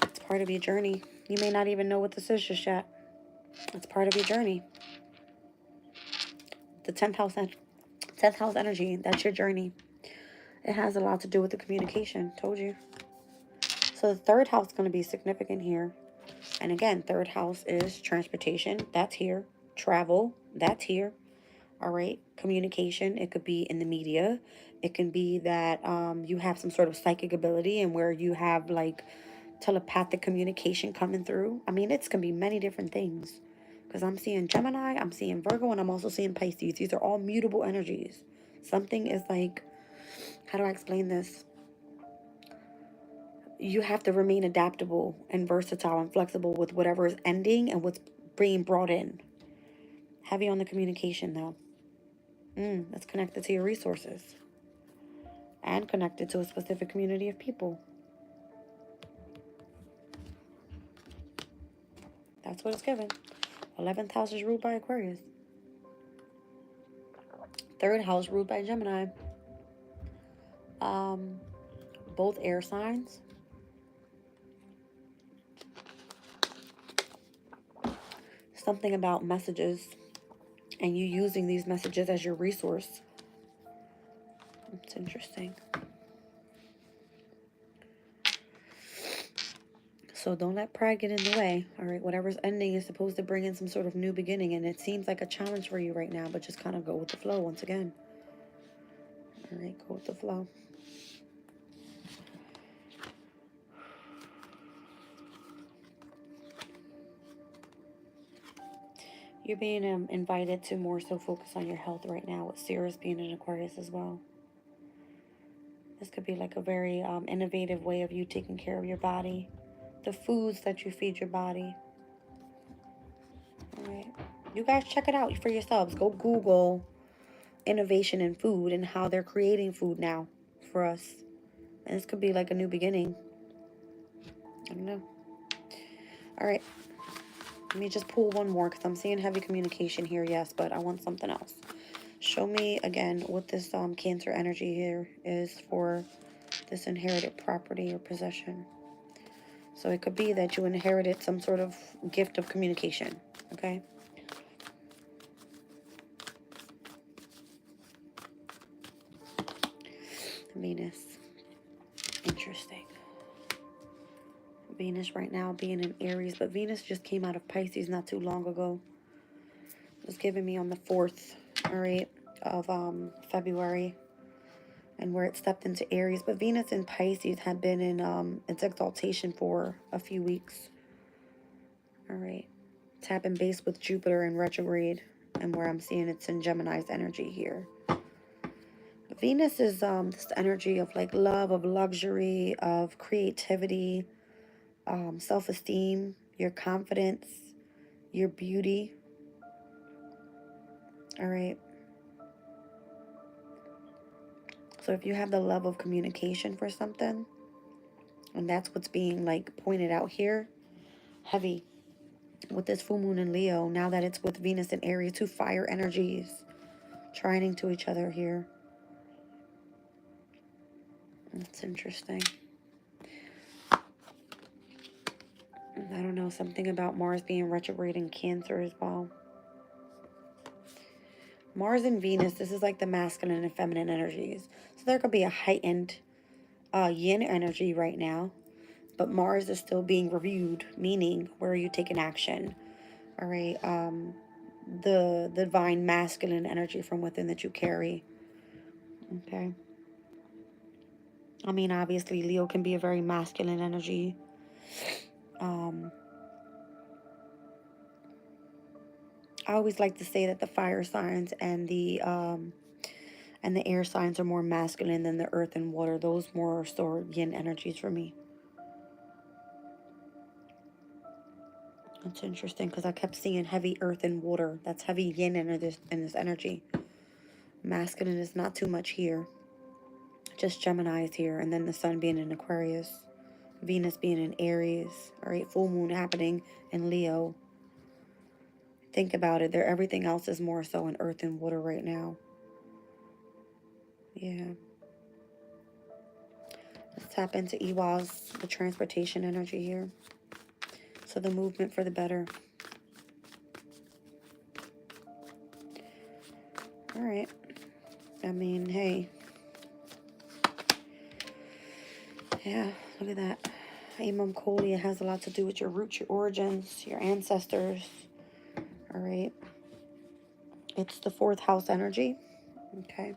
It's part of your journey. You may not even know what this is just yet. It's part of your journey. The 10th house energy, that's your journey. It has a lot to do with the communication. Told you. So the third house is going to be significant here. And again, third house is transportation. That's here. Travel. That's here. All right. Communication. It could be in the media. It can be that you have some sort of psychic ability and where you have like telepathic communication coming through. I mean, it's going to be many different things. Because I'm seeing Gemini, I'm seeing Virgo, and I'm also seeing Pisces. These are all mutable energies. Something is like, how do I explain this? You have to remain adaptable and versatile and flexible with whatever is ending and what's being brought in. Heavy on the communication, though. That's connected to your resources and connected to a specific community of people. That's what it's given. 11th house is ruled by Aquarius. Third house ruled by Gemini. Both air signs. Something about messages and you using these messages as your resource. It's interesting. So don't let pride get in the way. All right, whatever's ending is supposed to bring in some sort of new beginning, and it seems like a challenge for you right now, but just kind of go with the flow once again. All right, go with the flow. You're being invited to more so focus on your health right now, with Sirius being in Aquarius as well. This could be like a very innovative way of you taking care of your body, the foods that you feed your body. All right, you guys check it out for yourselves. Go Google innovation in food and how they're creating food now for us. And this could be like a new beginning. I don't know. All right. Let me just pull one more because I'm seeing heavy communication here, yes, but I want something else. Show me again what this Cancer energy here is for this inherited property or possession. So it could be that you inherited some sort of gift of communication, okay? Venus. Interesting. Venus right now being in Aries, but Venus just came out of Pisces not too long ago. It was giving me on the 4th, all right, of February, and where it stepped into Aries. But Venus in Pisces had been in its exaltation for a few weeks. All right, tapping base with Jupiter in retrograde, and where I'm seeing it's in Gemini's energy here. Venus is this energy of like love, of luxury, of creativity, self-esteem, your confidence, your beauty. All right. So if you have the love of communication for something, and that's what's being like pointed out here, heavy with this full moon in Leo, now that it's with Venus in Aries, two fire energies trining to each other here. That's interesting. I don't know, something about Mars being retrograde in Cancer as well. Mars and Venus, this is like the masculine and feminine energies. So there could be a heightened yin energy right now. But Mars is still being reviewed, meaning where are you taking action? All right. The divine masculine energy from within that you carry. Okay. I mean, obviously, Leo can be a very masculine energy. I always like to say that the fire signs and the And the air signs are more masculine than the earth and water. Those more so yin energies for me. That's interesting because I kept seeing heavy earth and water. That's heavy yin in this energy. Masculine is not too much here. Just Gemini is here. And then the sun being in Aquarius. Venus being in Aries. All right, full moon happening in Leo. Think about it. Everything else is more so in earth and water right now. Yeah. Let's tap into Iwa's, the transportation energy here. So the movement for the better. All right. I mean, hey. Yeah, look at that. Imam Koli, it has a lot to do with your roots, your origins, your ancestors. All right. It's the 4th house energy. Okay.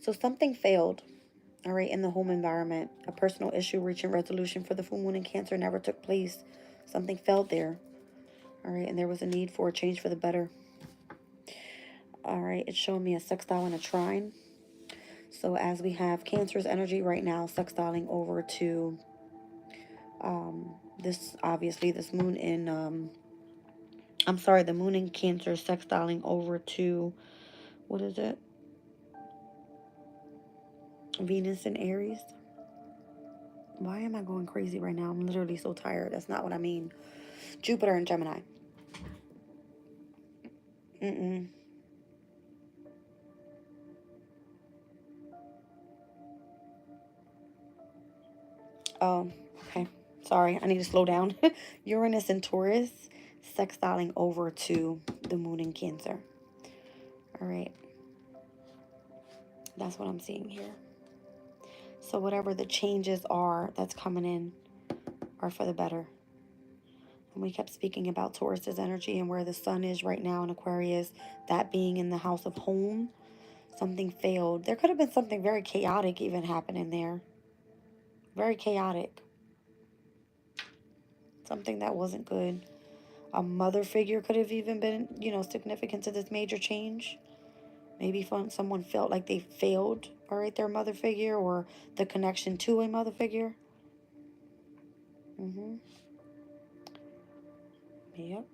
So something failed, all right, in the home environment. A personal issue reaching resolution for the full moon in Cancer never took place. Something failed there. All right, and there was a need for a change for the better. All right, it's showing me a sextile and a trine. So as we have Cancer's energy right now sextiling over to this moon in the moon in Cancer sextiling over to, what is it? Venus in Aries. Why am I going crazy right now? I'm literally so tired. That's not what I mean. Jupiter in Gemini. Oh, okay. Sorry, I need to slow down. Uranus in Taurus sextiling over to the moon in Cancer. All right. That's what I'm seeing here. So whatever the changes are that's coming in are for the better. And we kept speaking about Taurus's energy and where the sun is right now in Aquarius, that being in the house of home. Something failed. There could have been something very chaotic even happening there. Very chaotic. Something that wasn't good. A mother figure could have even been, significant to this major change. Maybe someone felt like they failed, all right, their mother figure or the connection to a mother figure. Yep.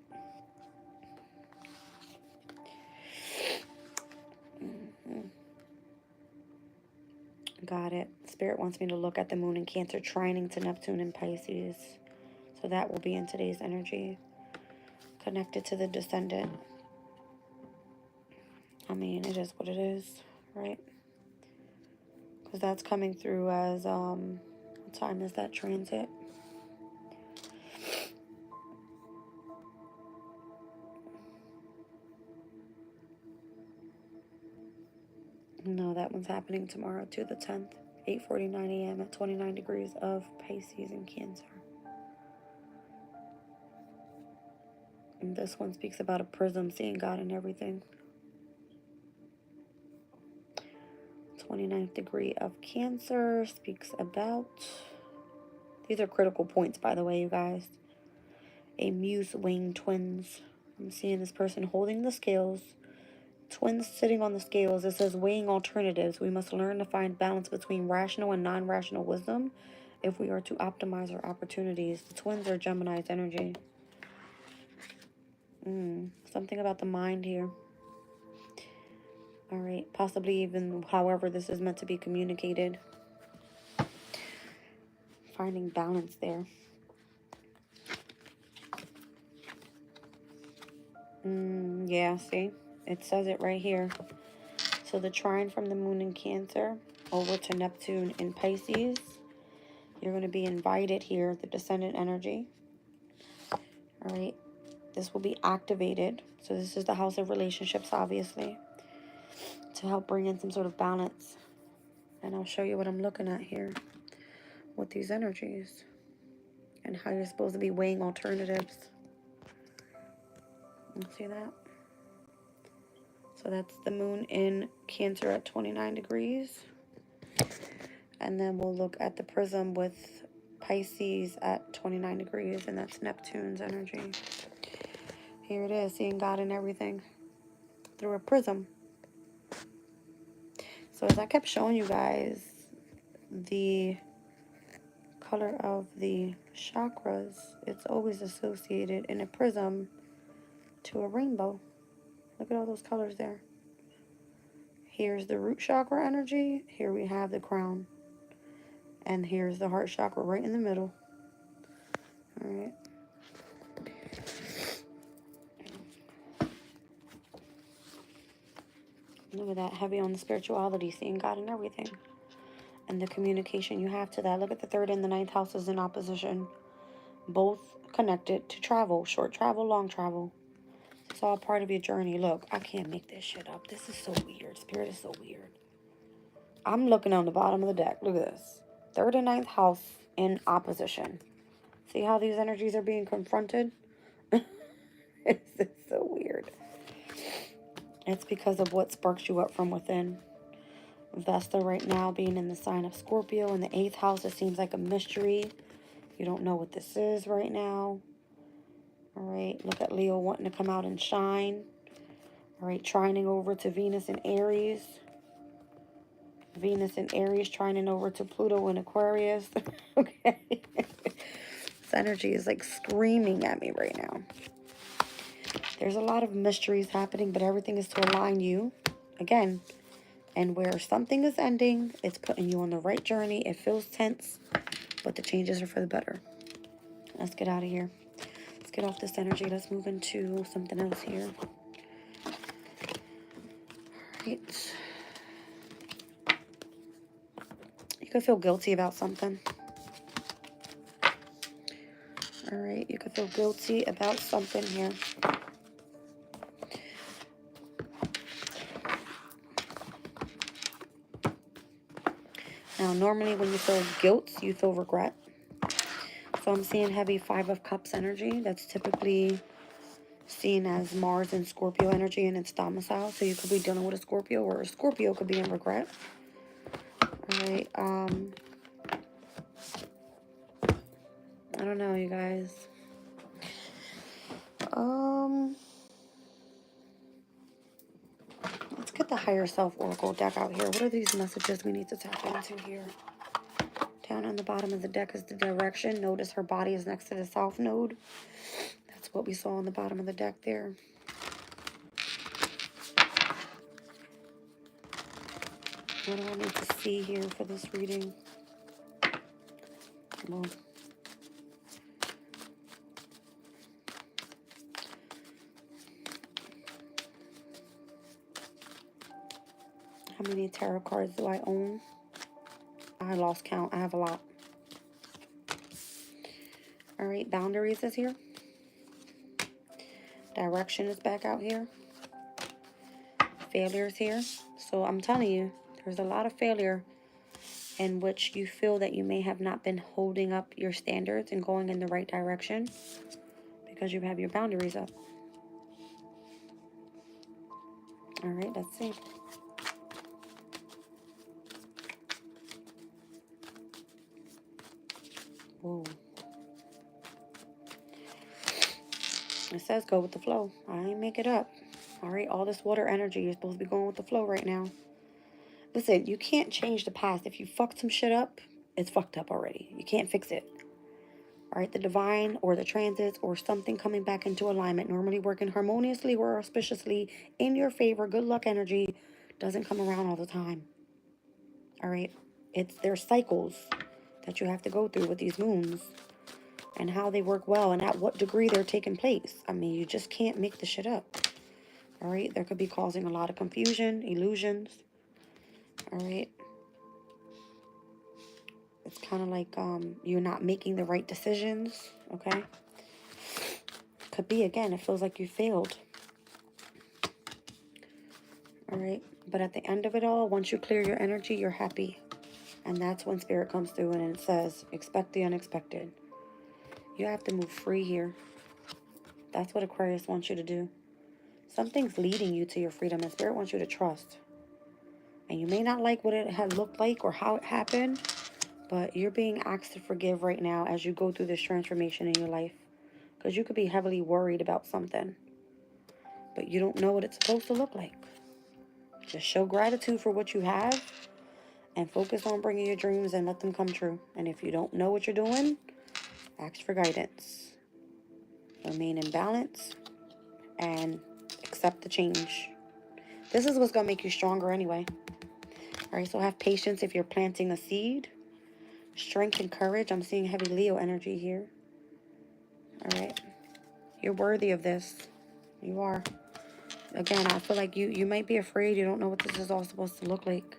Got it. Spirit wants me to look at the moon in Cancer trining to Neptune in Pisces. So that will be in today's energy. Connected to the descendant. I mean, it is what it is, right? Because that's coming through as, what time is that transit? No, that one's happening tomorrow to the 10th, 8:49 a.m. at 29 degrees of Pisces and Cancer. And this one speaks about a prism, seeing God in everything. 29th degree of Cancer speaks about, these are critical points, by the way, you guys. A muse winged twins. I'm seeing this person holding the scales. Twins sitting on the scales. It says weighing alternatives. We must learn to find balance between rational and non-rational wisdom if we are to optimize our opportunities. The twins are Gemini's energy. Something about the mind here. All right. Possibly even however this is meant to be communicated. Finding balance there. Yeah, see? It says it right here. So the trine from the moon in Cancer over to Neptune in Pisces. You're going to be invited here, the descendant energy. All right. This will be activated. So this is the house of relationships, obviously, to help bring in some sort of balance. And I'll show you what I'm looking at here with these energies and how you're supposed to be weighing alternatives. You see that? So that's the moon in Cancer at 29 degrees. And then we'll look at the prism with Pisces at 29 degrees, and that's Neptune's energy. Here it is, seeing God in everything through a prism. So as I kept showing you guys the color of the chakras, it's always associated in a prism to a rainbow. Look at all those colors there. Here's the root chakra energy. Here we have the crown. And here's the heart chakra right in the middle. All right. Look at that, heavy on the spirituality, seeing God in everything. And the communication you have to that. Look at the 3rd and the 9th houses in opposition. Both connected to travel, short travel, long travel. It's all part of your journey. Look, I can't make this shit up. This is so weird. Spirit is so weird. I'm looking on the bottom of the deck. Look at this. 3rd and 9th house in opposition. See how these energies are being confronted? It's so weird. It's because of what sparks you up from within. Vesta right now being in the sign of Scorpio in the 8th house. It seems like a mystery. You don't know what this is right now. All right, look at Leo wanting to come out and shine. All right, trining over to Venus in Aries. Venus in Aries trining over to Pluto in Aquarius. Okay. This energy is like screaming at me right now. There's a lot of mysteries happening, but everything is to align you. Again, and where something is ending, it's putting you on the right journey. It feels tense, but the changes are for the better. Let's get out of here. Let's get off this energy. Let's move into something else here. All right. You could feel guilty about something. All right. You could feel guilty about something here. Now, normally when you feel guilt, you feel regret. So I'm seeing heavy 5 of Cups energy. That's typically seen as Mars and Scorpio energy in its domicile. So you could be dealing with a Scorpio, or a Scorpio could be in regret. All right. I don't know, you guys. Let's get the Higher Self Oracle deck out here. What are these messages we need to tap into here? Down on the bottom of the deck is the direction. Notice her body is next to the South Node. That's what we saw on the bottom of the deck there. What do I need to see here for this reading? Well, how many tarot cards do I own? I lost count. I have a lot. All right, boundaries is here. Direction is back out here. Failure is here. So I'm telling you, there's a lot of failure in which you feel that you may have not been holding up your standards and going in the right direction because you have your boundaries up. All right, let's see. Whoa. It says go with the flow. I ain't make it up. All right, all this water energy, you're supposed to be going with the flow right now. Listen, you can't change the past. If you fucked some shit up, it's fucked up already. You can't fix it. All right, the divine or the transits or something coming back into alignment, normally working harmoniously or auspiciously in your favor, good luck energy, doesn't come around all the time. All right, there's cycles that you have to go through with these moons and how they work well and at what degree they're taking place. I mean, you just can't make the shit up. All right, there could be causing a lot of confusion, illusions. All right. It's kind of like you're not making the right decisions, okay? Could be, again, it feels like you failed. All right, but at the end of it all, once you clear your energy, you're happy. And that's when Spirit comes through and it says, expect the unexpected. You have to move free here. That's what Aquarius wants you to do. Something's leading you to your freedom, and Spirit wants you to trust. And you may not like what it had looked like or how it happened, but you're being asked to forgive right now as you go through this transformation in your life. Because you could be heavily worried about something. but you don't know what it's supposed to look like. Just show gratitude for what you have and focus on bringing your dreams and let them come true. And if you don't know what you're doing, ask for guidance. Remain in balance and accept the change. This is what's going to make you stronger anyway. All right, so have patience if you're planting a seed. Strength and courage. I'm seeing heavy Leo energy here. All right. You're worthy of this. You are. Again, I feel like you might be afraid. You don't know what this is all supposed to look like.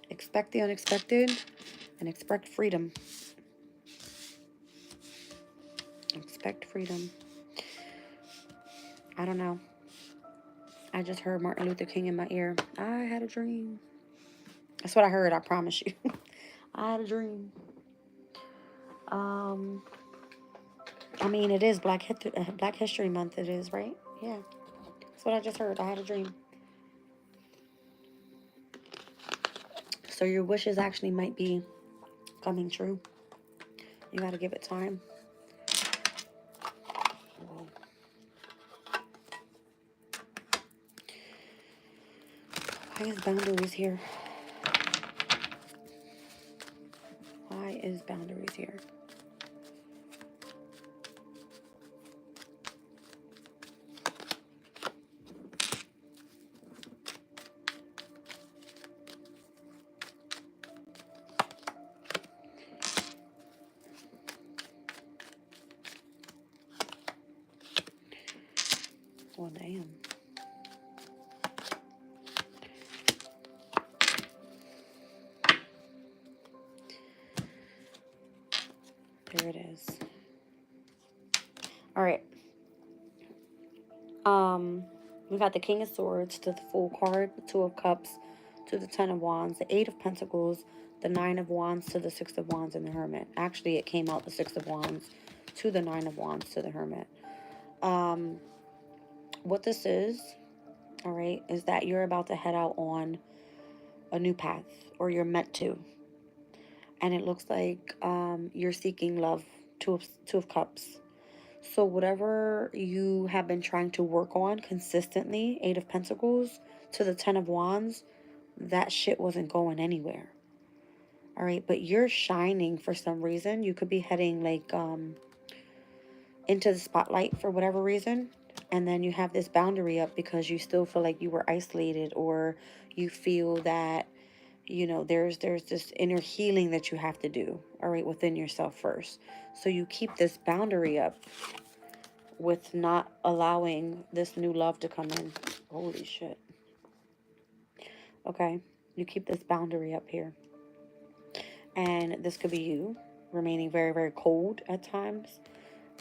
Expect the unexpected and expect freedom. Expect freedom. I don't know. I just heard Martin Luther King in my ear. I had a dream. That's what I heard, I promise you. I had a dream. I mean, it is Black History Month. It is, right? Yeah. That's what I just heard. I had a dream. So your wishes actually might be coming true. You got to give it time. Why is boundaries here? Why is boundaries here? Well, damn. There it is. All right. We got the King of Swords to the Fool card, the Two of Cups to the Ten of Wands, the Eight of Pentacles, the Nine of Wands to the Six of Wands, and the Hermit. Actually, it came out the Six of Wands to the Nine of Wands to the Hermit. What this is, all right, is that you're about to head out on a new path, or you're meant to. And it looks like you're seeking love. Two of Cups. So whatever you have been trying to work on consistently, Eight of Pentacles to the Ten of Wands, that shit wasn't going anywhere. All right, but you're shining for some reason. You could be heading like into the spotlight for whatever reason. And then you have this boundary up because you still feel like you were isolated, or you feel that, you know, there's this inner healing that you have to do, all right, within yourself first. So you keep this boundary up with not allowing this new love to come in. Holy shit. Okay, you keep this boundary up here. And this could be you remaining very, very cold at times.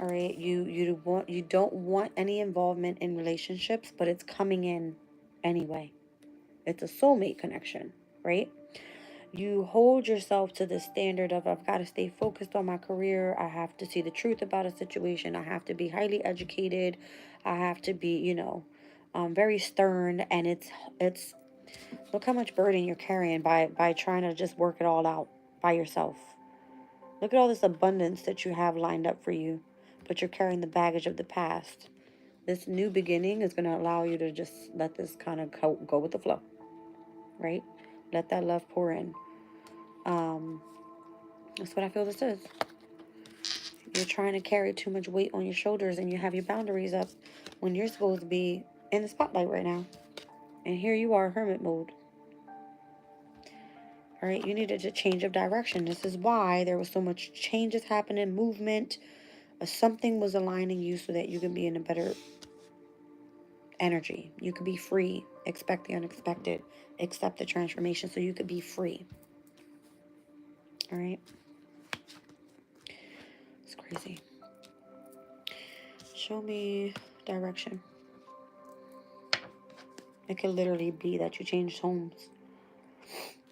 All right, you don't want any involvement in relationships, but it's coming in anyway. It's a soulmate connection, right? You hold yourself to the standard of, I've got to stay focused on my career. I have to see the truth about a situation. I have to be highly educated. I have to be, you know, very stern. And it's look how much burden you're carrying by trying to just work it all out by yourself. Look at all this abundance that you have lined up for you, but you're carrying the baggage of the past. This new beginning is going to allow you to just let this kind of go with the flow, right? Let that love pour in. That's what I feel this is. You're trying to carry too much weight on your shoulders, and you have your boundaries up when you're supposed to be in the spotlight right now. And here you are, hermit mode. All right, you needed a change of direction. This is why there was so much changes happening, movement. Something was aligning you so that you can be in a better energy. You could be free. Expect the unexpected. Accept the transformation so you could be free. All right. It's crazy. Show me direction. It could literally be that you changed homes.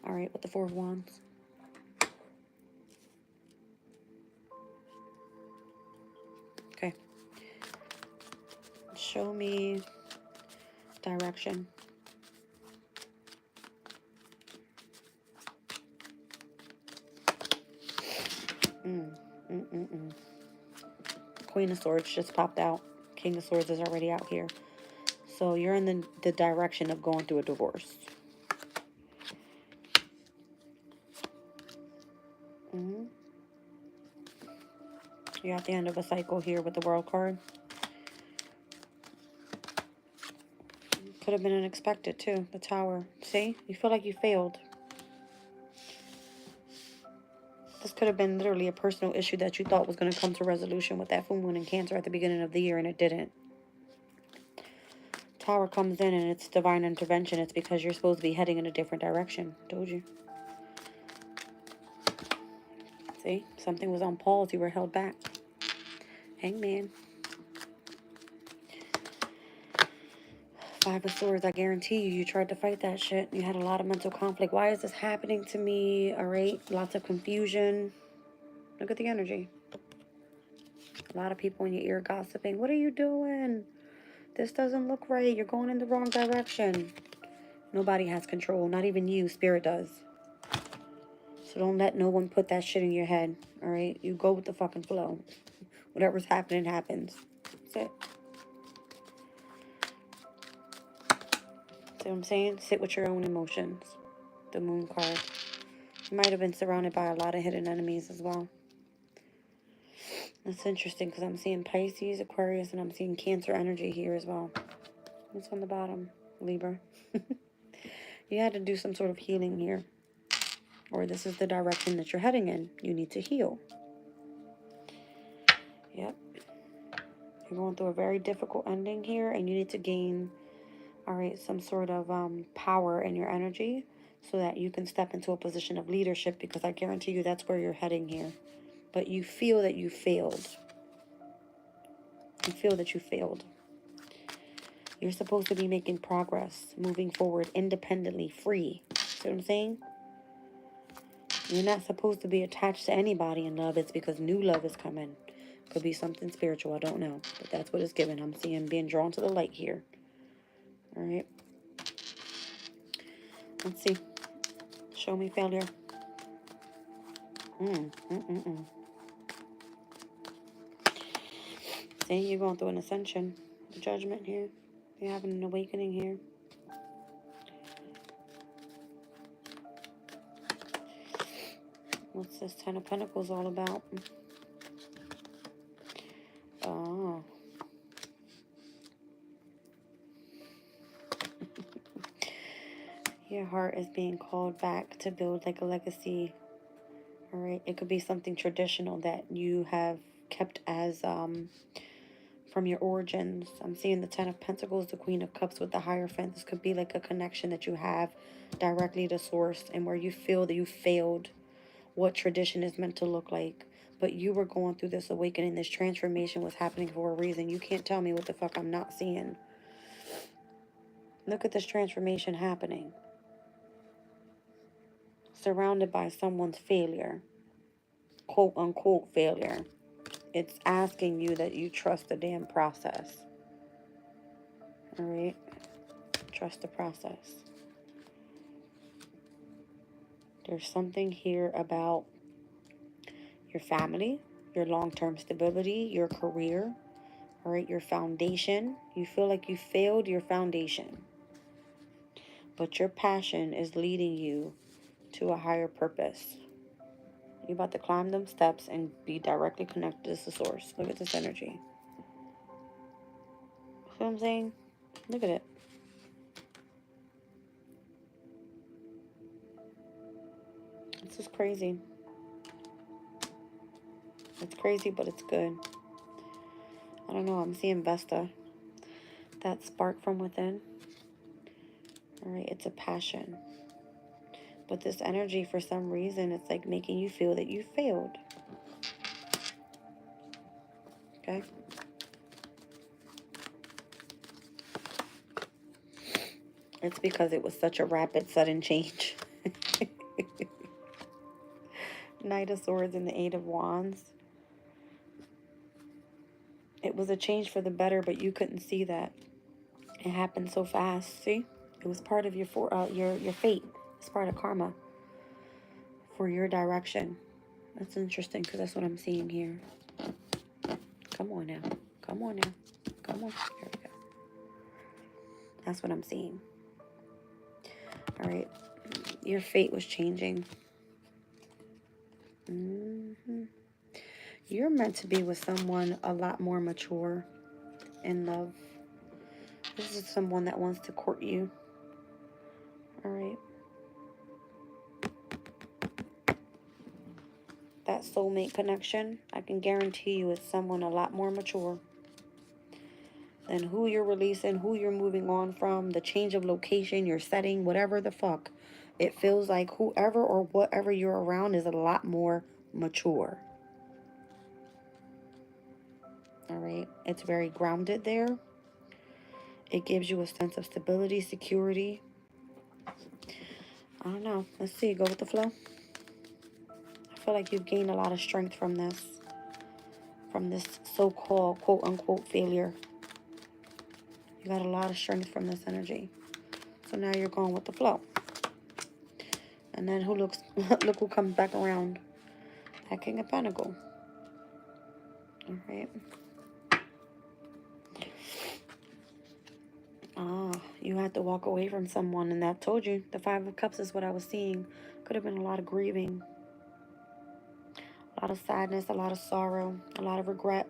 All right, with the Four of Wands. Okay. Show me direction. Queen of Swords just popped out. King of Swords is already out here. So you're in the direction of going through a divorce. You're at the end of a cycle here with the World card. Could have been unexpected too, the Tower. See? You feel like you failed. This could have been literally a personal issue that you thought was going to come to resolution with that full moon in Cancer at the beginning of the year, and it didn't. Tower comes in and it's divine intervention. It's because you're supposed to be heading in a different direction. Told you. See? Something was on pause. You were held back. Hangman. Five of Swords. I guarantee you tried to fight that shit. You had a lot of mental conflict. Why is this happening to me? All right. Lots of confusion. Look at the energy. A lot of people in your ear gossiping. What are you doing? This doesn't look right. You're going in the wrong direction. Nobody has control. Not even you. Spirit does. So don't let no one put that shit in your head. All right? You go with the fucking flow. Whatever's happening, happens. That's it. See what I'm saying? Sit with your own emotions. The Moon card. You might have been surrounded by a lot of hidden enemies as well. That's interesting because I'm seeing Pisces, Aquarius, and I'm seeing Cancer energy here as well. What's on the bottom? Libra. You had to do some sort of healing here. Or this is the direction that you're heading in. You need to heal. Yep. You're going through a very difficult ending here, and you need to gain, all right, some sort of power in your energy so that you can step into a position of leadership, because I guarantee you that's where you're heading here. But you feel that you failed. You feel that you failed. You're supposed to be making progress, moving forward independently, free. See what I'm saying? You're not supposed to be attached to anybody in love. It's because new love is coming. Could be something spiritual. I don't know. But that's what it's given. I'm seeing being drawn to the light here. All right. Let's see. Show me failure. See, you're going through an ascension. Judgment here. You're having an awakening here. What's this Ten of Pentacles all about? Oh. Your heart is being called back to build like a legacy. All right. It could be something traditional that you have kept as from your origins. I'm seeing the Ten of Pentacles, the Queen of Cups with the Hierophant. This could be like a connection that you have directly to Source, and where you feel that you failed what tradition is meant to look like. But you were going through this awakening. This transformation was happening for a reason. You can't tell me what the fuck I'm not seeing. Look at this transformation happening. Surrounded by someone's failure. Quote unquote failure. It's asking you that you trust the damn process. All right? Trust the process. There's something here about your family, your long-term stability, your career, all right, your foundation. You feel like you failed your foundation. But your passion is leading you to a higher purpose. You're about to climb them steps and be directly connected to the Source. Look at this energy. See what I'm saying? Look at it. This is crazy. It's crazy, but it's good. I don't know. I'm seeing Vesta. That spark from within. All right. It's a passion. But this energy, for some reason, it's like making you feel that you failed. Okay? It's because it was such a rapid, sudden change. Knight of Swords and the Eight of Wands. It was a change for the better, but you couldn't see that. It happened so fast. See? It was part of your fate. It's part of karma for your direction. That's interesting because that's what I'm seeing here. Come on now. Come on now. Come on. Here we go. That's what I'm seeing. All right. Your fate was changing. You're meant to be with someone a lot more mature in love. This is someone that wants to court you. All right. That soulmate connection, I can guarantee you, is someone a lot more mature than who you're releasing, who you're moving on from, the change of location, your setting, whatever the fuck. It feels like whoever or whatever you're around is a lot more mature. All right. It's very grounded there. It gives you a sense of stability, security. I don't know. Let's see. Go with the flow. I feel like you've gained a lot of strength from this so-called quote-unquote failure. You got a lot of strength from this energy. So now you're going with the flow. And then look who comes back around. That King of Pentacles. All right. You had to walk away from someone, and that told you. The Five of Cups is what I was seeing. Could have been a lot of grieving. A lot of sadness, a lot of sorrow, a lot of regret.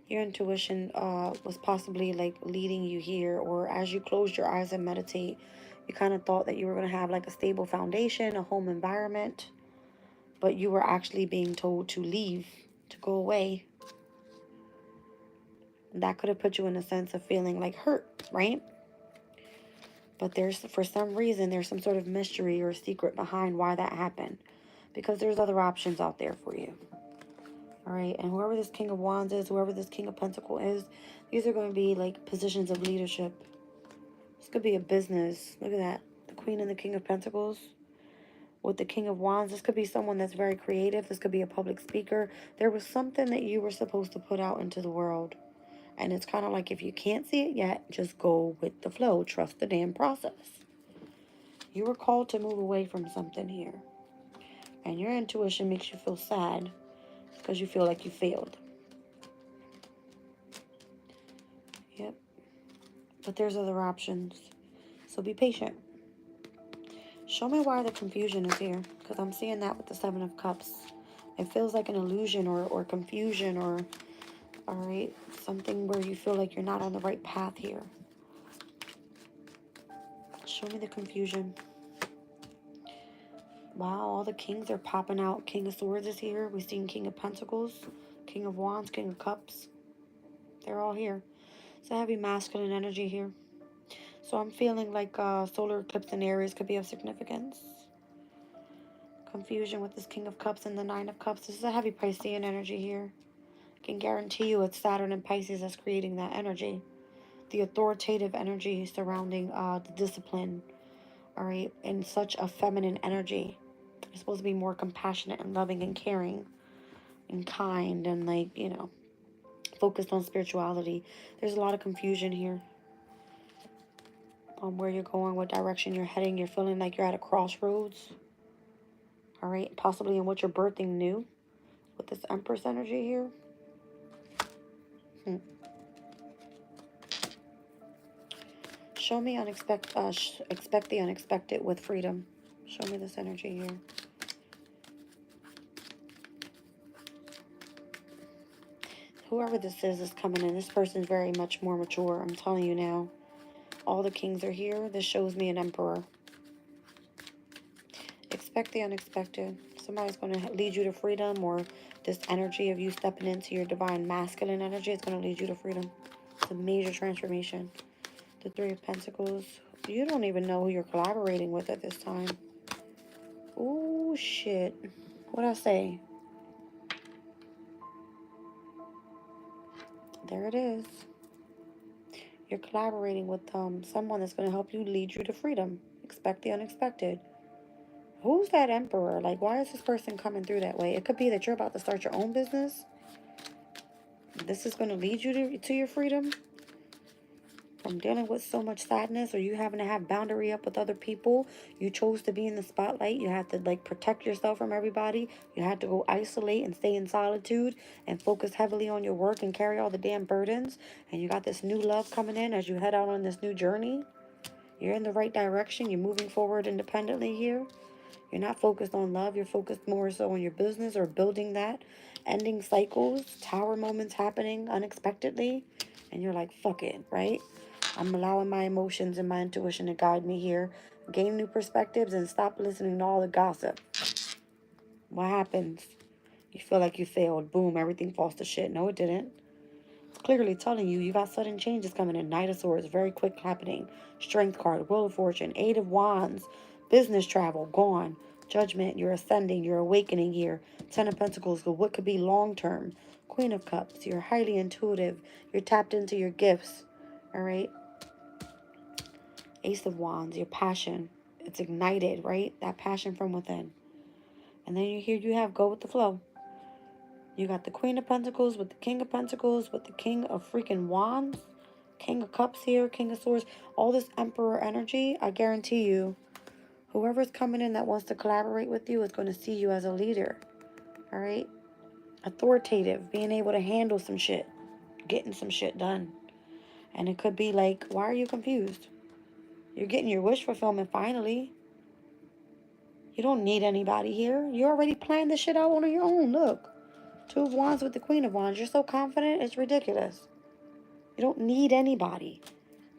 Your intuition was possibly like leading you here, or as you closed your eyes and meditate, you kind of thought that you were going to have like a stable foundation, a home environment, but you were actually being told to leave, to go away. That could have put you in a sense of feeling like hurt, right? But for some reason, there's some sort of mystery or secret behind why that happened, because there's other options out there for you. All right, and whoever this King of Wands is, whoever this King of Pentacles is, these are going to be like positions of leadership. This could be a business. Look at that. The Queen and the King of Pentacles with the King of Wands. This could be someone that's very creative. This could be a public speaker. There was something that you were supposed to put out into the world. And it's kind of like, if you can't see it yet, just go with the flow. Trust the damn process. You were called to move away from something here. And your intuition makes you feel sad because you feel like you failed. Yep. But there's other options. So be patient. Show me why the confusion is here, because I'm seeing that with the Seven of Cups. It feels like an illusion or confusion or, all right, something where you feel like you're not on the right path here. Show me the confusion. Wow, all the kings are popping out. King of Swords is here. We've seen King of Pentacles, King of Wands, King of Cups. They're all here. It's a heavy masculine energy here. So I'm feeling like solar eclipse in Aries could be of significance. Confusion with this King of Cups and the Nine of Cups. This is a heavy Piscean energy here. I can guarantee you it's Saturn and Pisces that's creating that energy. The authoritative energy surrounding the discipline. All right. And such a feminine energy. You're supposed to be more compassionate and loving and caring and kind and, like, you know, focused on spirituality. There's a lot of confusion here on where you're going, what direction you're heading. You're feeling like you're at a crossroads. All right. Possibly in what you're birthing new with this Empress energy here. Show me expect the unexpected with freedom. Show me this energy here. Whoever this is coming in. This person's very much more mature. I'm telling you now. All the kings are here. This shows me an emperor. Expect the unexpected. Somebody's going to lead you to freedom, or this energy of you stepping into your divine masculine energy is going to lead you to freedom. It's a major transformation. The Three of Pentacles. You don't even know who you're collaborating with at this time. Oh, shit. What'd I say? There it is. You're collaborating with someone that's going to help you lead you to freedom. Expect the unexpected. Who's that emperor? Like, why is this person coming through that way? It could be that you're about to start your own business. This is going to lead you to your freedom. from dealing with so much sadness, or you having to have boundary up with other people. You chose to be in the spotlight. You have to like protect yourself from everybody. You had to go isolate and stay in solitude and focus heavily on your work and carry all the damn burdens. And you got this new love coming in as you head out on this new journey. You're in the right direction. You're moving forward independently here. You're not focused on love. You're focused more so on your business or building that. Ending cycles, tower moments happening unexpectedly. And you're like, fuck it, right? I'm allowing my emotions and my intuition to guide me here. Gain new perspectives and stop listening to all the gossip. What happens? You feel like you failed. Boom, everything falls to shit. No, it didn't. It's clearly telling you got sudden changes coming in. Knight of Swords, very quick happening. Strength card, Wheel of Fortune, Eight of Wands, business travel, gone. Judgment, you're ascending, you're awakening here. Ten of Pentacles, what could be long term. Queen of Cups, you're highly intuitive. You're tapped into your gifts. All right. Ace of Wands, your passion. It's ignited, right? That passion from within. And then here you have go with the flow. You got the Queen of Pentacles with the King of Pentacles with the King of freaking Wands. King of Cups here, King of Swords. All this Emperor energy, I guarantee you, whoever's coming in that wants to collaborate with you is going to see you as a leader. All right? Authoritative, being able to handle some shit. Getting some shit done. And it could be like, why are you confused? You're getting your wish fulfillment finally. You don't need anybody here. You already planned this shit out on your own. Look. Two of Wands with the Queen of Wands. You're so confident, it's ridiculous. You don't need anybody.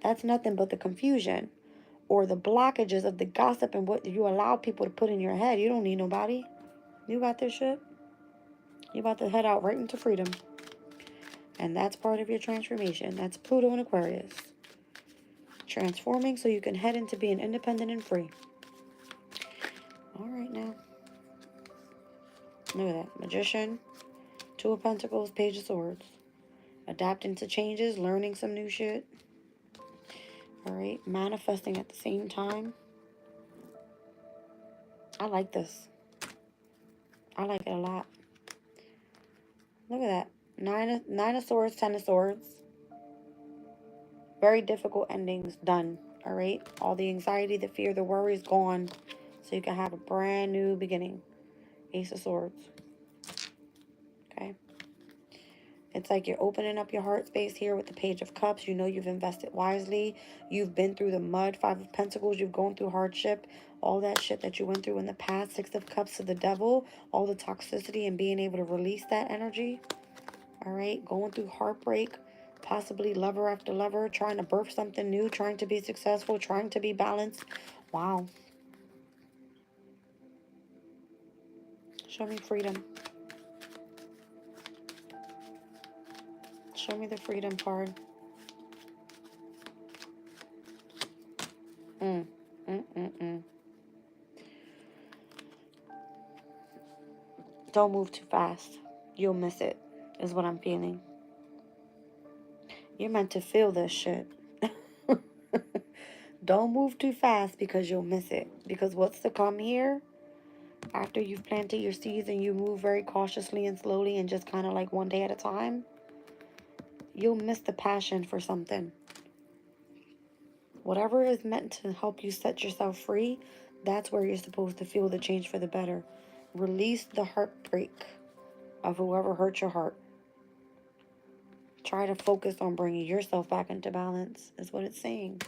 That's nothing but the confusion or the blockages of the gossip and what you allow people to put in your head. You don't need nobody. You got this shit. You about to head out right into freedom. And that's part of your transformation. That's Pluto and Aquarius. Transforming so you can head into being independent and free. All right now. Look at that. Magician. Two of Pentacles, Page of Swords. Adapting to changes, learning some new shit. All right. Manifesting at the same time. I like this. I like it a lot. Look at that. Nine of Swords, Ten of Swords. Very difficult endings done. All right. All the anxiety, the fear, the worry is gone. So you can have a brand new beginning. Ace of Swords. Okay. It's like you're opening up your heart space here with the Page of Cups. You know you've invested wisely. You've been through the mud. Five of Pentacles. You've gone through hardship. All that shit that you went through in the past. Six of Cups to the Devil. All the toxicity and being able to release that energy. All right. Going through heartbreak. Possibly lover after lover. Trying to birth something new. Trying to be successful. Trying to be balanced. Wow. Show me freedom. Show me the freedom card. Don't move too fast. You'll miss it, is what I'm feeling. You're meant to feel this shit. Don't move too fast because you'll miss it. Because what's to come here, after you've planted your seeds and you move very cautiously and slowly and just kind of like one day at a time, you'll miss the passion for something. Whatever is meant to help you set yourself free, that's where you're supposed to feel the change for the better. Release the heartbreak of whoever hurt your heart. Try to focus on bringing yourself back into balance, is what it's saying.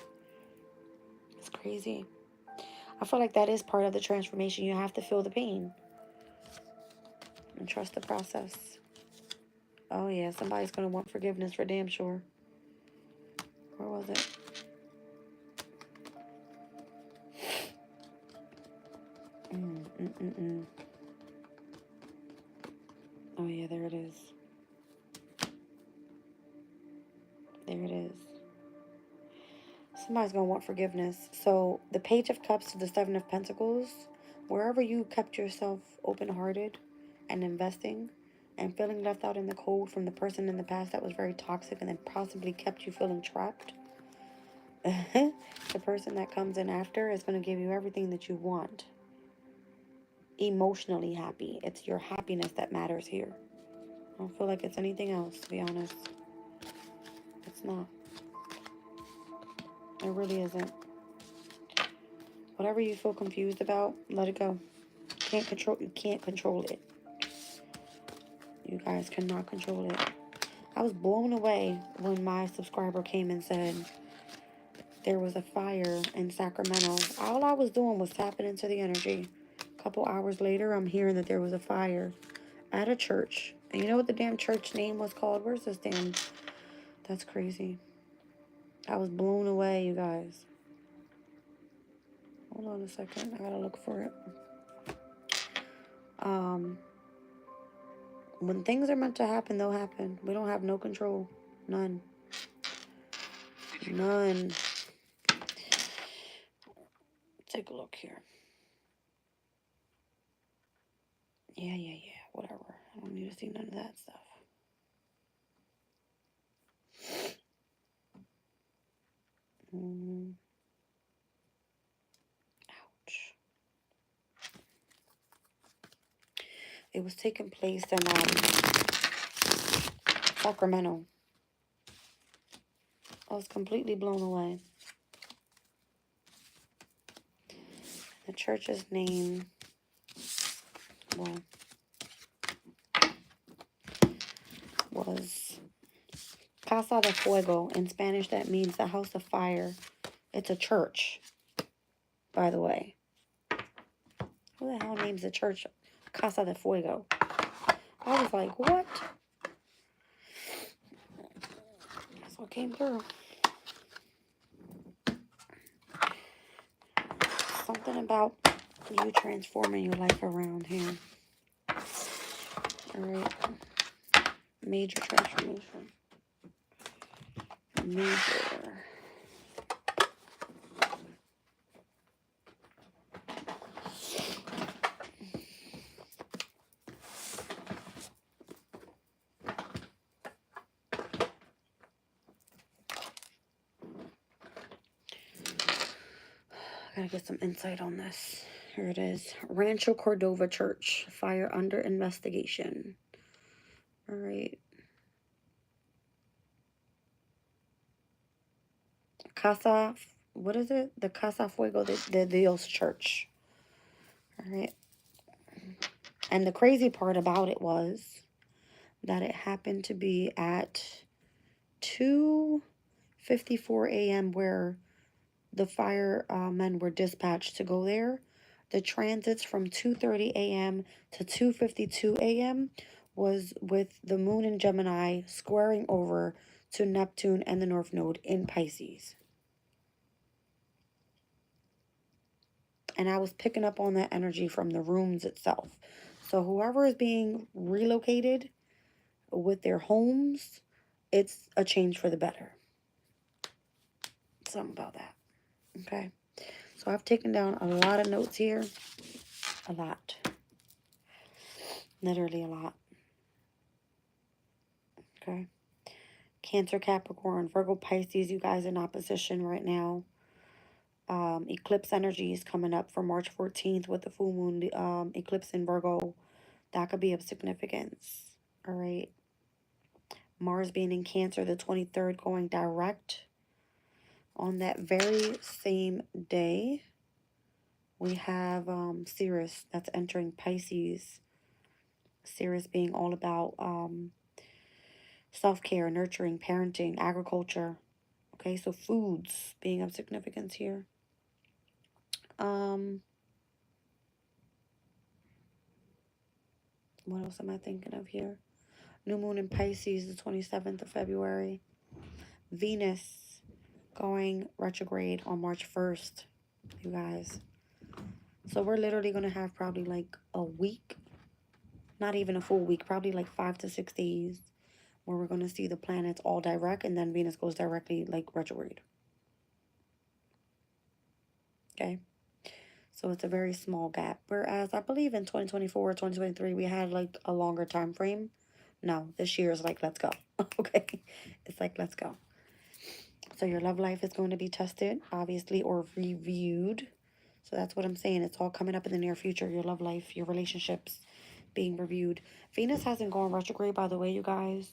It's crazy. I feel like that is part of the transformation. You have to feel the pain. And trust the process. Oh, yeah. Somebody's going to want forgiveness for damn sure. Where was it? Oh, yeah. There it is. There it is. Somebody's going to want forgiveness. So the Page of Cups to the Seven of Pentacles, wherever you kept yourself open-hearted and investing and feeling left out in the cold from the person in the past that was very toxic and then possibly kept you feeling trapped, the person that comes in after is going to give you everything that you want. Emotionally happy. It's your happiness that matters here. I don't feel like it's anything else, to be honest. It's not. It really isn't. Whatever you feel confused about, let it go. You can't control it. You guys cannot control it. I was blown away when my subscriber came and said there was a fire in Sacramento. All I was doing was tapping into the energy. A couple hours later, I'm hearing that there was a fire at a church. And you know what the damn church name was called? Where's this damn... That's crazy. I was blown away, you guys. Hold on a second. I gotta look for it. When things are meant to happen, they'll happen. We don't have no control. None. None. Take a look here. Yeah. Whatever. I don't need to see none of that stuff. Ouch. It was taking place in Sacramento. I was completely blown away. The church's name, well, was Casa de Fuego. In Spanish, that means the house of fire. It's a church, by the way. Who the hell names the church Casa de Fuego? I was like, what? That's what came through. Something about you transforming your life around here. Alright. Major transformation. Major. Gotta get some insight on this. Here it is. Rancho Cordova Church. Fire under investigation. All right. Casa, what is it? The Casa Fuego de Dios Church. All right. And the crazy part about it was that it happened to be at 2:54 a.m. where the firemen were dispatched to go there. The transits from 2:30 a.m. to 2:52 a.m. was with the moon in Gemini squaring over to Neptune and the North Node in Pisces. And I was picking up on that energy from the rooms itself. So whoever is being relocated with their homes, it's a change for the better. Something about that. Okay. So I've taken down a lot of notes here. A lot. Literally a lot. Okay. Cancer, Capricorn, Virgo, Pisces, you guys in opposition right now. Eclipse energy is coming up for March 14th with the full moon eclipse in Virgo. That could be of significance. All right. Mars being in Cancer the 23rd, going direct. On that very same day, we have Sirius that's entering Pisces. Sirius being all about self-care, nurturing, parenting, agriculture. Okay, so foods being of significance here. What else am I thinking of here? New moon in Pisces, the 27th of February. Venus going retrograde on March 1st, you guys. So we're literally going to have probably like a week, not even a full week, probably like 5 to 6 days where we're going to see the planets all direct, and then Venus goes directly like retrograde. Okay. So it's a very small gap. Whereas I believe in 2024, 2023, we had like a longer time frame. No, this year is like, let's go. Okay. It's like, let's go. So your love life is going to be tested, obviously, or reviewed. So that's what I'm saying. It's all coming up in the near future. Your love life, your relationships being reviewed. Venus hasn't gone retrograde, by the way, you guys,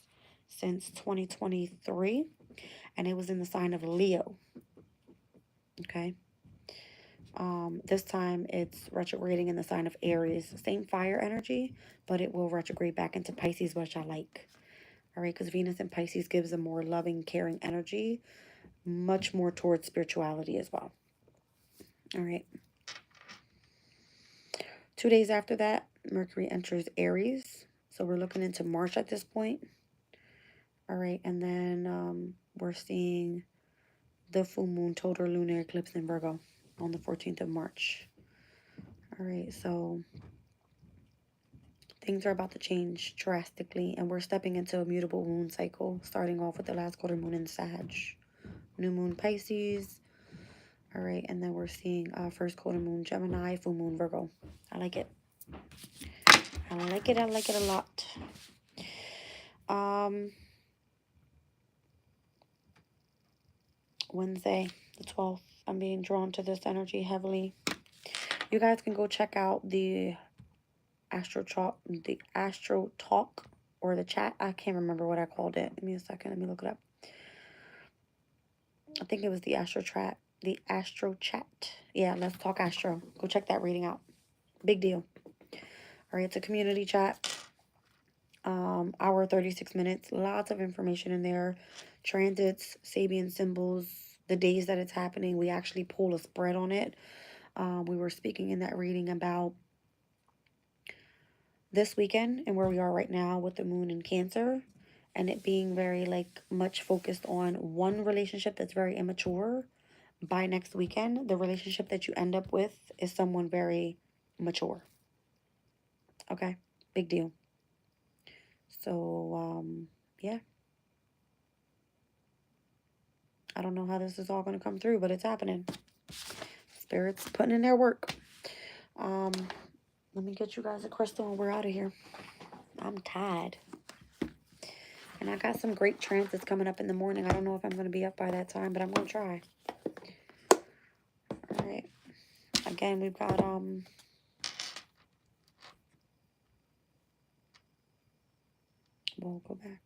since 2023. And it was in the sign of Leo. Okay. This time it's retrograding in the sign of Aries. Same fire energy, but it will retrograde back into Pisces, which I like. All right, because Venus in Pisces gives a more loving, caring energy, much more towards spirituality as well. All right. 2 days after that, Mercury enters Aries. So we're looking into March at this point. All right, and then we're seeing the full moon total lunar eclipse in Virgo on the 14th of March. All right, so things are about to change drastically, and we're stepping into a mutable moon cycle, starting off with the last quarter moon in Sag. New moon Pisces. All right, and then we're seeing first quarter moon Gemini, full moon Virgo. I like it. I like it. I like it a lot. Wednesday, the 12th. I'm being drawn to this energy heavily. You guys can go check out the Astro Talk, or the chat. I can't remember what I called it. Give me a second. Let me look it up. I think it was the Astro Chat. The Astro Chat. Yeah, let's talk Astro. Go check that reading out. Big deal. All right, it's a community chat. Hour 36 minutes. Lots of information in there. Transits, Sabian symbols, the days that it's happening. We actually pull a spread on it. We were speaking in that reading about this weekend and where we are right now with the moon in Cancer, and it being very much focused on one relationship that's very immature. By next weekend, the relationship that you end up with is someone very mature. Okay, big deal. So yeah, I don't know how this is all going to come through, but it's happening. Spirit's putting in their work. Let me get you guys a crystal and we're out of here. I'm tired. And I got some great transits coming up in the morning. I don't know if I'm going to be up by that time, but I'm going to try. All right. Again, we've got we'll go back.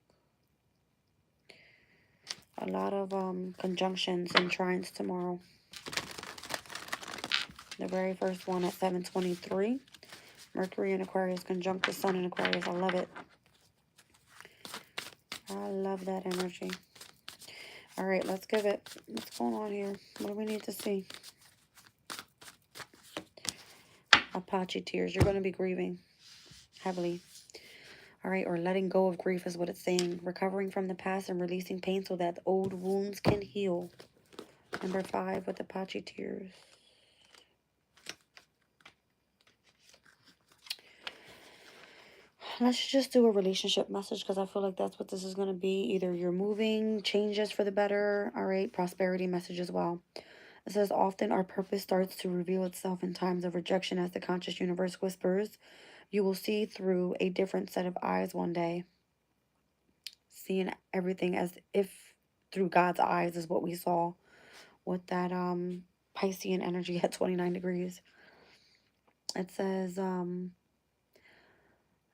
A lot of conjunctions and trines tomorrow. The very first one at 7:23. Mercury in Aquarius conjunct the Sun in Aquarius. I love it. I love that energy. All right, let's give it. What's going on here? What do we need to see? Apache tears. You're going to be grieving heavily. All right, or letting go of grief is what it's saying. Recovering from the past and releasing pain so that old wounds can heal. Number 5 with Apache tears. Let's just do a relationship message because I feel like that's what this is going to be. Either you're moving, changes for the better. All right, prosperity message as well. It says, often our purpose starts to reveal itself in times of rejection as the conscious universe whispers. You will see through a different set of eyes one day. Seeing everything as if through God's eyes is what we saw with that Piscean energy at 29 degrees. It says,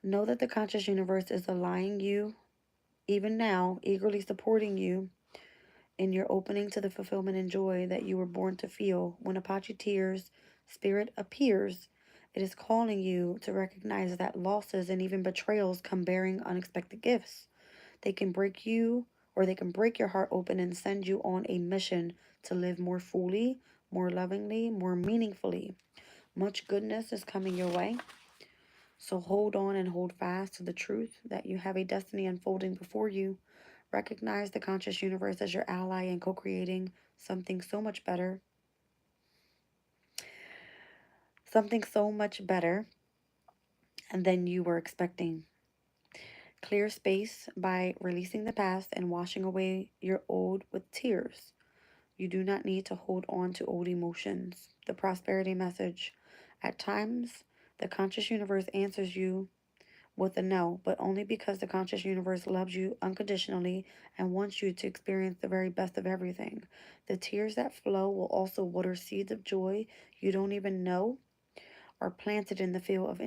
know that the conscious universe is aligning you, even now, eagerly supporting you in your opening to the fulfillment and joy that you were born to feel. When Apache tears, spirit appears, it is calling you to recognize that losses and even betrayals come bearing unexpected gifts. They can break you, or they can break your heart open and send you on a mission to live more fully, more lovingly, more meaningfully. Much goodness is coming your way. So hold on and hold fast to the truth that you have a destiny unfolding before you. Recognize the conscious universe as your ally in co-creating something so much better. Something so much better than you were expecting. Clear space by releasing the past and washing away your old with tears. You do not need to hold on to old emotions. The prosperity message. At times, the conscious universe answers you with a no, but only because the conscious universe loves you unconditionally and wants you to experience the very best of everything. The tears that flow will also water seeds of joy you don't even know are planted in the field of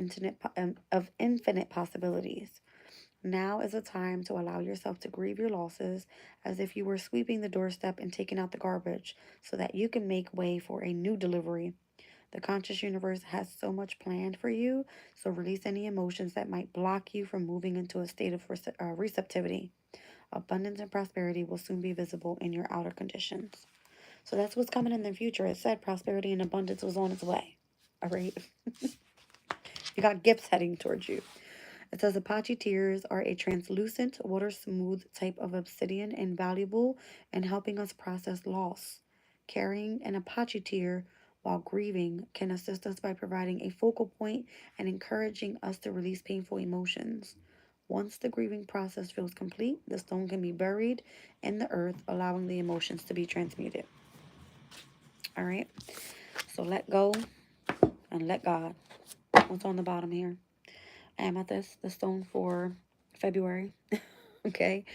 infinite possibilities. Now is a time to allow yourself to grieve your losses as if you were sweeping the doorstep and taking out the garbage so that you can make way for a new delivery. The conscious universe has so much planned for you, so release any emotions that might block you from moving into a state of receptivity. Abundance and prosperity will soon be visible in your outer conditions. So that's what's coming in the future. It said prosperity and abundance was on its way. All right. You got gifts heading towards you. It says Apache tears are a translucent, water smooth type of obsidian and valuable in helping us process loss. Carrying an Apache tear while grieving can assist us by providing a focal point and encouraging us to release painful emotions. Once the grieving process feels complete, the stone can be buried in the earth, allowing the emotions to be transmuted. All right, so let go and let God. What's on the bottom here? Amethyst, the stone for February. Okay.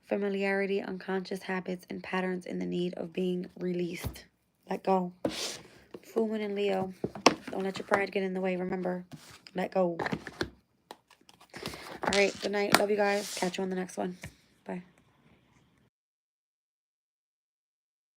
Familiarity, unconscious habits, and patterns in the need of being released. Let go. Full Moon and Leo. Don't let your pride get in the way. Remember, let go. All right. Good night. Love you guys. Catch you on the next one.